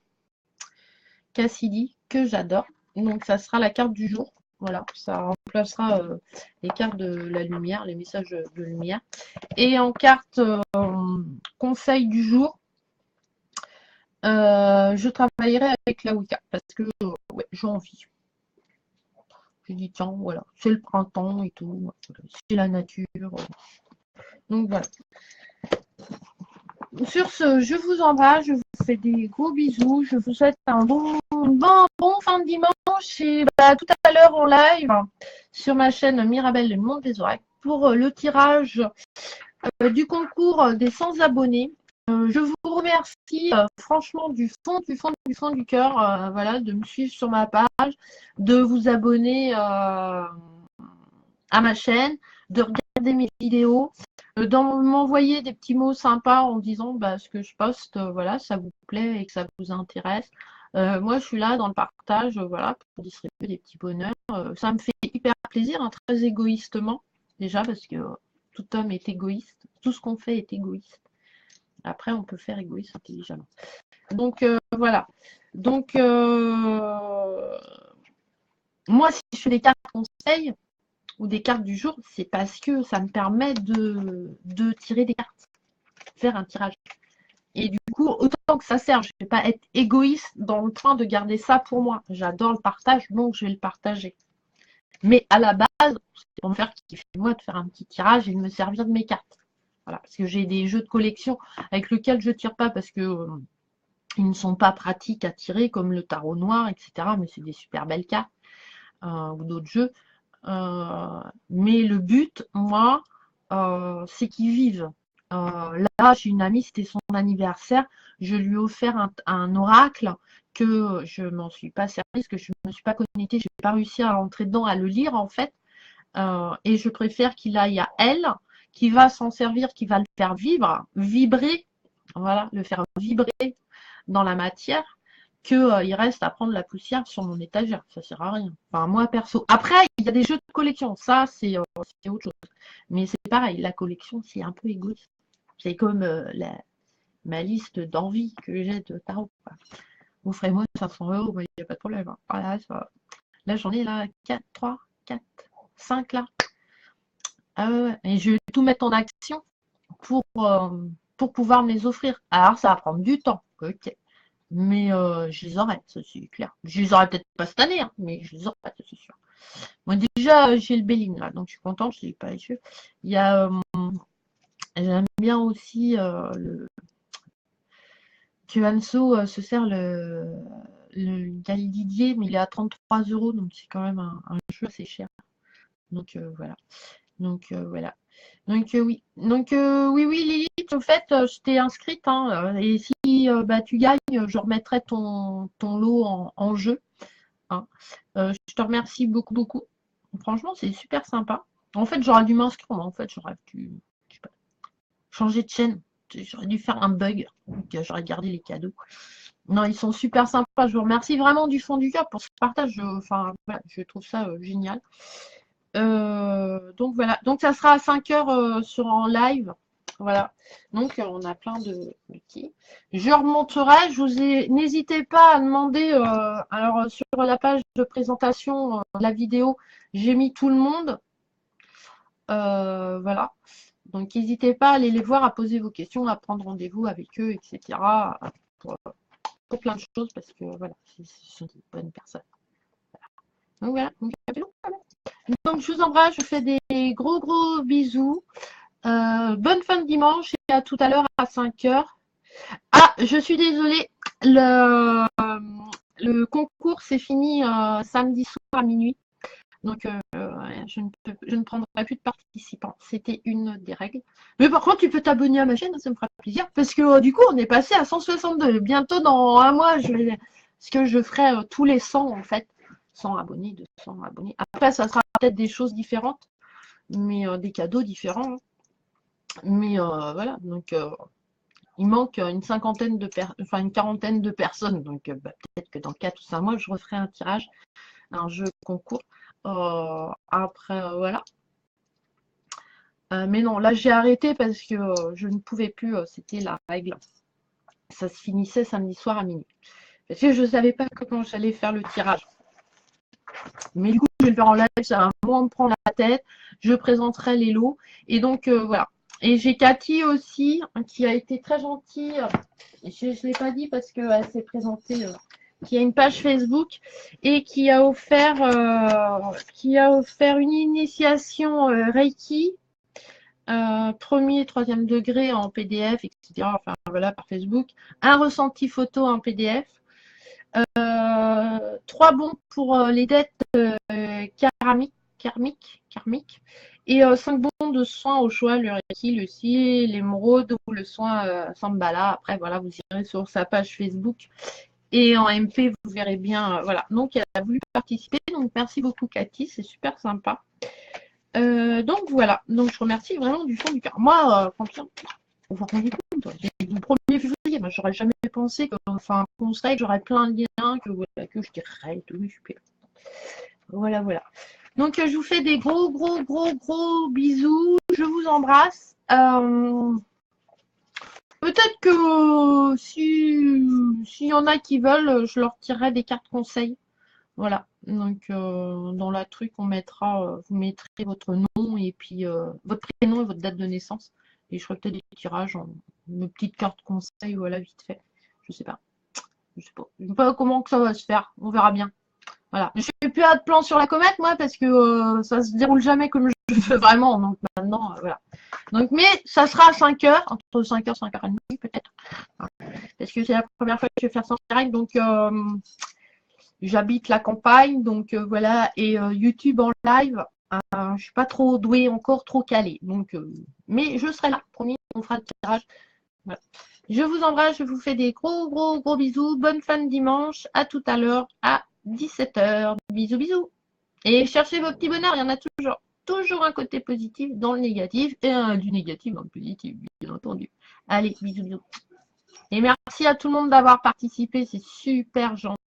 Cassidy que j'adore. Donc ça sera la carte du jour. Voilà, ça remplacera les cartes de la lumière, les messages de lumière. Et en carte conseil du jour, je travaillerai avec la Wicca parce que ouais, j'ai envie. J'ai dit, tiens, voilà, c'est le printemps et tout, c'est la nature. Donc voilà. Sur ce, je vous embrasse, je vous fais des gros bisous, je vous souhaite un bon fin de dimanche et bah, tout à l'heure en live sur ma chaîne Mirabelle Le Monde des Oracles pour le tirage du concours des 100 abonnés. Je vous remercie franchement du fond du cœur voilà, de me suivre sur ma page, de vous abonner à ma chaîne, de regarder mes vidéos, m'envoyer des petits mots sympas en disant bah, ce que je poste, voilà, ça vous plaît et que ça vous intéresse. Moi, je suis là dans le partage, voilà, pour distribuer des petits bonheurs. Ça me fait hyper plaisir, hein, très égoïstement, déjà, parce que tout homme est égoïste. Tout ce qu'on fait est égoïste. Après, on peut faire égoïste intelligemment. Donc, voilà. Donc, moi, si je fais des cartes conseils, ou des cartes du jour, c'est parce que ça me permet de tirer des cartes, faire un tirage. Et du coup, autant que ça sert, je ne vais pas être égoïste dans le point de garder ça pour moi. J'adore le partage, donc je vais le partager. Mais à la base, c'est pour me faire kiffer moi de faire un petit tirage et de me servir de mes cartes. Voilà, parce que j'ai des jeux de collection avec lesquels je ne tire pas parce que ils ne sont pas pratiques à tirer, comme le tarot noir, etc. Mais c'est des super belles cartes, ou d'autres jeux. Mais le but, moi, c'est qu'ils vivent. Là, j'ai une amie, c'était son anniversaire. Je lui ai offert un oracle que je m'en suis pas servi, parce que je ne me suis pas connectée, je n'ai pas réussi à rentrer dedans, à le lire en fait. Et je préfère qu'il aille à elle, qui va s'en servir, qui va le faire vivre, vibrer, voilà, le faire vibrer dans la matière, qu'il reste à prendre la poussière sur mon étagère. Ça sert à rien. Enfin, moi, perso. Après, il y a des jeux de collection. Ça, c'est autre chose. Mais c'est pareil, la collection, c'est un peu égoïste. C'est comme ma liste d'envie que j'ai de tarot. Vous ferez moi 500 €, il n'y a pas de problème. Hein. Voilà, ça. Là, j'en ai là 4, 3, 4, 5 là. Ah ouais. Et je vais tout mettre en action pour pouvoir me les offrir. Alors, ça va prendre du temps. Ok. Mais je les aurai, ça c'est clair. Je les aurai peut-être pas cette année, hein, mais je les aurai, ça c'est sûr. Moi déjà, j'ai le Béline là, donc je suis contente, je ne l'ai pas les cheveux. Il y a, j'aime bien aussi que Anso se sert le Galidier, mais il est à 33 €, donc c'est quand même un jeu assez cher. Donc voilà. Donc voilà. Donc oui. Donc oui, Lilith, au fait, je t'ai inscrite, hein, et si tu gagnes, je remettrai ton lot en jeu. Hein. Je te remercie beaucoup, beaucoup. Franchement, c'est super sympa. En fait, j'aurais dû m'inscrire, mais en fait, j'aurais dû je sais pas, changer de chaîne. J'aurais dû faire un bug. Donc, j'aurais gardé les cadeaux. Non, ils sont super sympas. Je vous remercie vraiment du fond du cœur pour ce partage. Enfin, voilà, je trouve ça génial. Donc voilà. Donc ça sera à 5h en live. Voilà. Donc on a plein de petits. Je remonterai. N'hésitez pas à demander. Alors sur la page de présentation de la vidéo, j'ai mis tout le monde. Voilà. Donc n'hésitez pas à aller les voir, à poser vos questions, à prendre rendez-vous avec eux, etc. Pour plein de choses parce que voilà, ce sont des bonnes personnes. Donc voilà. Donc je vous embrasse, je vous fais des gros bisous. Bonne fin de dimanche et à tout à l'heure à 5h. Ah, je suis désolée, le concours s'est fini samedi soir à minuit. Donc je ne prendrai plus de participants. C'était une des règles. Mais par contre, tu peux t'abonner à ma chaîne, ça me fera plaisir. Parce que du coup, on est passé à 162. Bientôt, dans un mois, je ferai tous les 100 en fait. 100 abonnés, 200 abonnés. Après, ça sera peut-être des choses différentes, mais des cadeaux différents. Hein. Mais voilà, donc il manque une quarantaine de personnes. Donc peut-être que dans 4 ou 5 mois, je referai un tirage, un jeu concours. Après, voilà. Mais non, là j'ai arrêté parce que je ne pouvais plus, c'était la règle. Ça se finissait samedi soir à minuit. Parce que je ne savais pas comment j'allais faire le tirage. Mais du coup, je vais le faire en live, ça va moins me prendre la tête. Je présenterai les lots. Et donc, voilà. Et j'ai Cathy aussi, qui a été très gentille. Je ne l'ai pas dit parce qu'elle s'est présentée, qui a une page Facebook et qui a offert une initiation Reiki, premier et troisième degré en PDF, etc. Enfin, voilà, par Facebook. Un ressenti photo en PDF. 3 bons pour les dettes karmiques et 5 bons de soins au choix, le Reiki, le Si, l'émeraude ou le soin Sambala. Après, voilà, vous irez sur sa page Facebook et en MP, vous verrez bien. Voilà, donc elle a voulu participer. Donc merci beaucoup, Cathy, c'est super sympa. Donc voilà, donc je remercie vraiment du fond du cœur. Moi, franchement, on va rendre compte, le 1er février, moi j'aurais jamais pensé que, enfin, qu'on serait, que j'aurais plein de liens, que je dirais et tout, voilà. Donc je vous fais des gros bisous, je vous embrasse. Peut-être que s'il y en a qui veulent, je leur tirerai des cartes conseils. Voilà. Donc, dans la truc, on mettra, vous mettrez votre nom et puis votre prénom et votre date de naissance. Et je ferai peut-être des tirages en une petite carte conseil, voilà, vite fait. Je sais pas. Je sais pas. Je sais pas comment que ça va se faire. On verra bien. Voilà. Je fais plus de plan sur la comète, moi, parce que ça se déroule jamais comme je veux vraiment. Donc maintenant, voilà. Donc, mais ça sera à 5 heures, entre 5 heures et 5h30 peut-être. Parce que c'est la première fois que je vais faire ça en direct. Donc, j'habite la campagne. Donc, voilà. Et YouTube en live, je suis pas trop douée encore, trop calée. Donc, mais je serai là. Promis, on fera le tirage. Voilà. Je vous embrasse, je vous fais des gros bisous. Bonne fin de dimanche. À tout à l'heure à 17h. Bisous, bisous. Et cherchez vos petits bonheurs, il y en a toujours. Toujours un côté positif dans le négatif et du négatif dans le positif, bien entendu. Allez, bisous, bisous. Et merci à tout le monde d'avoir participé, c'est super gentil.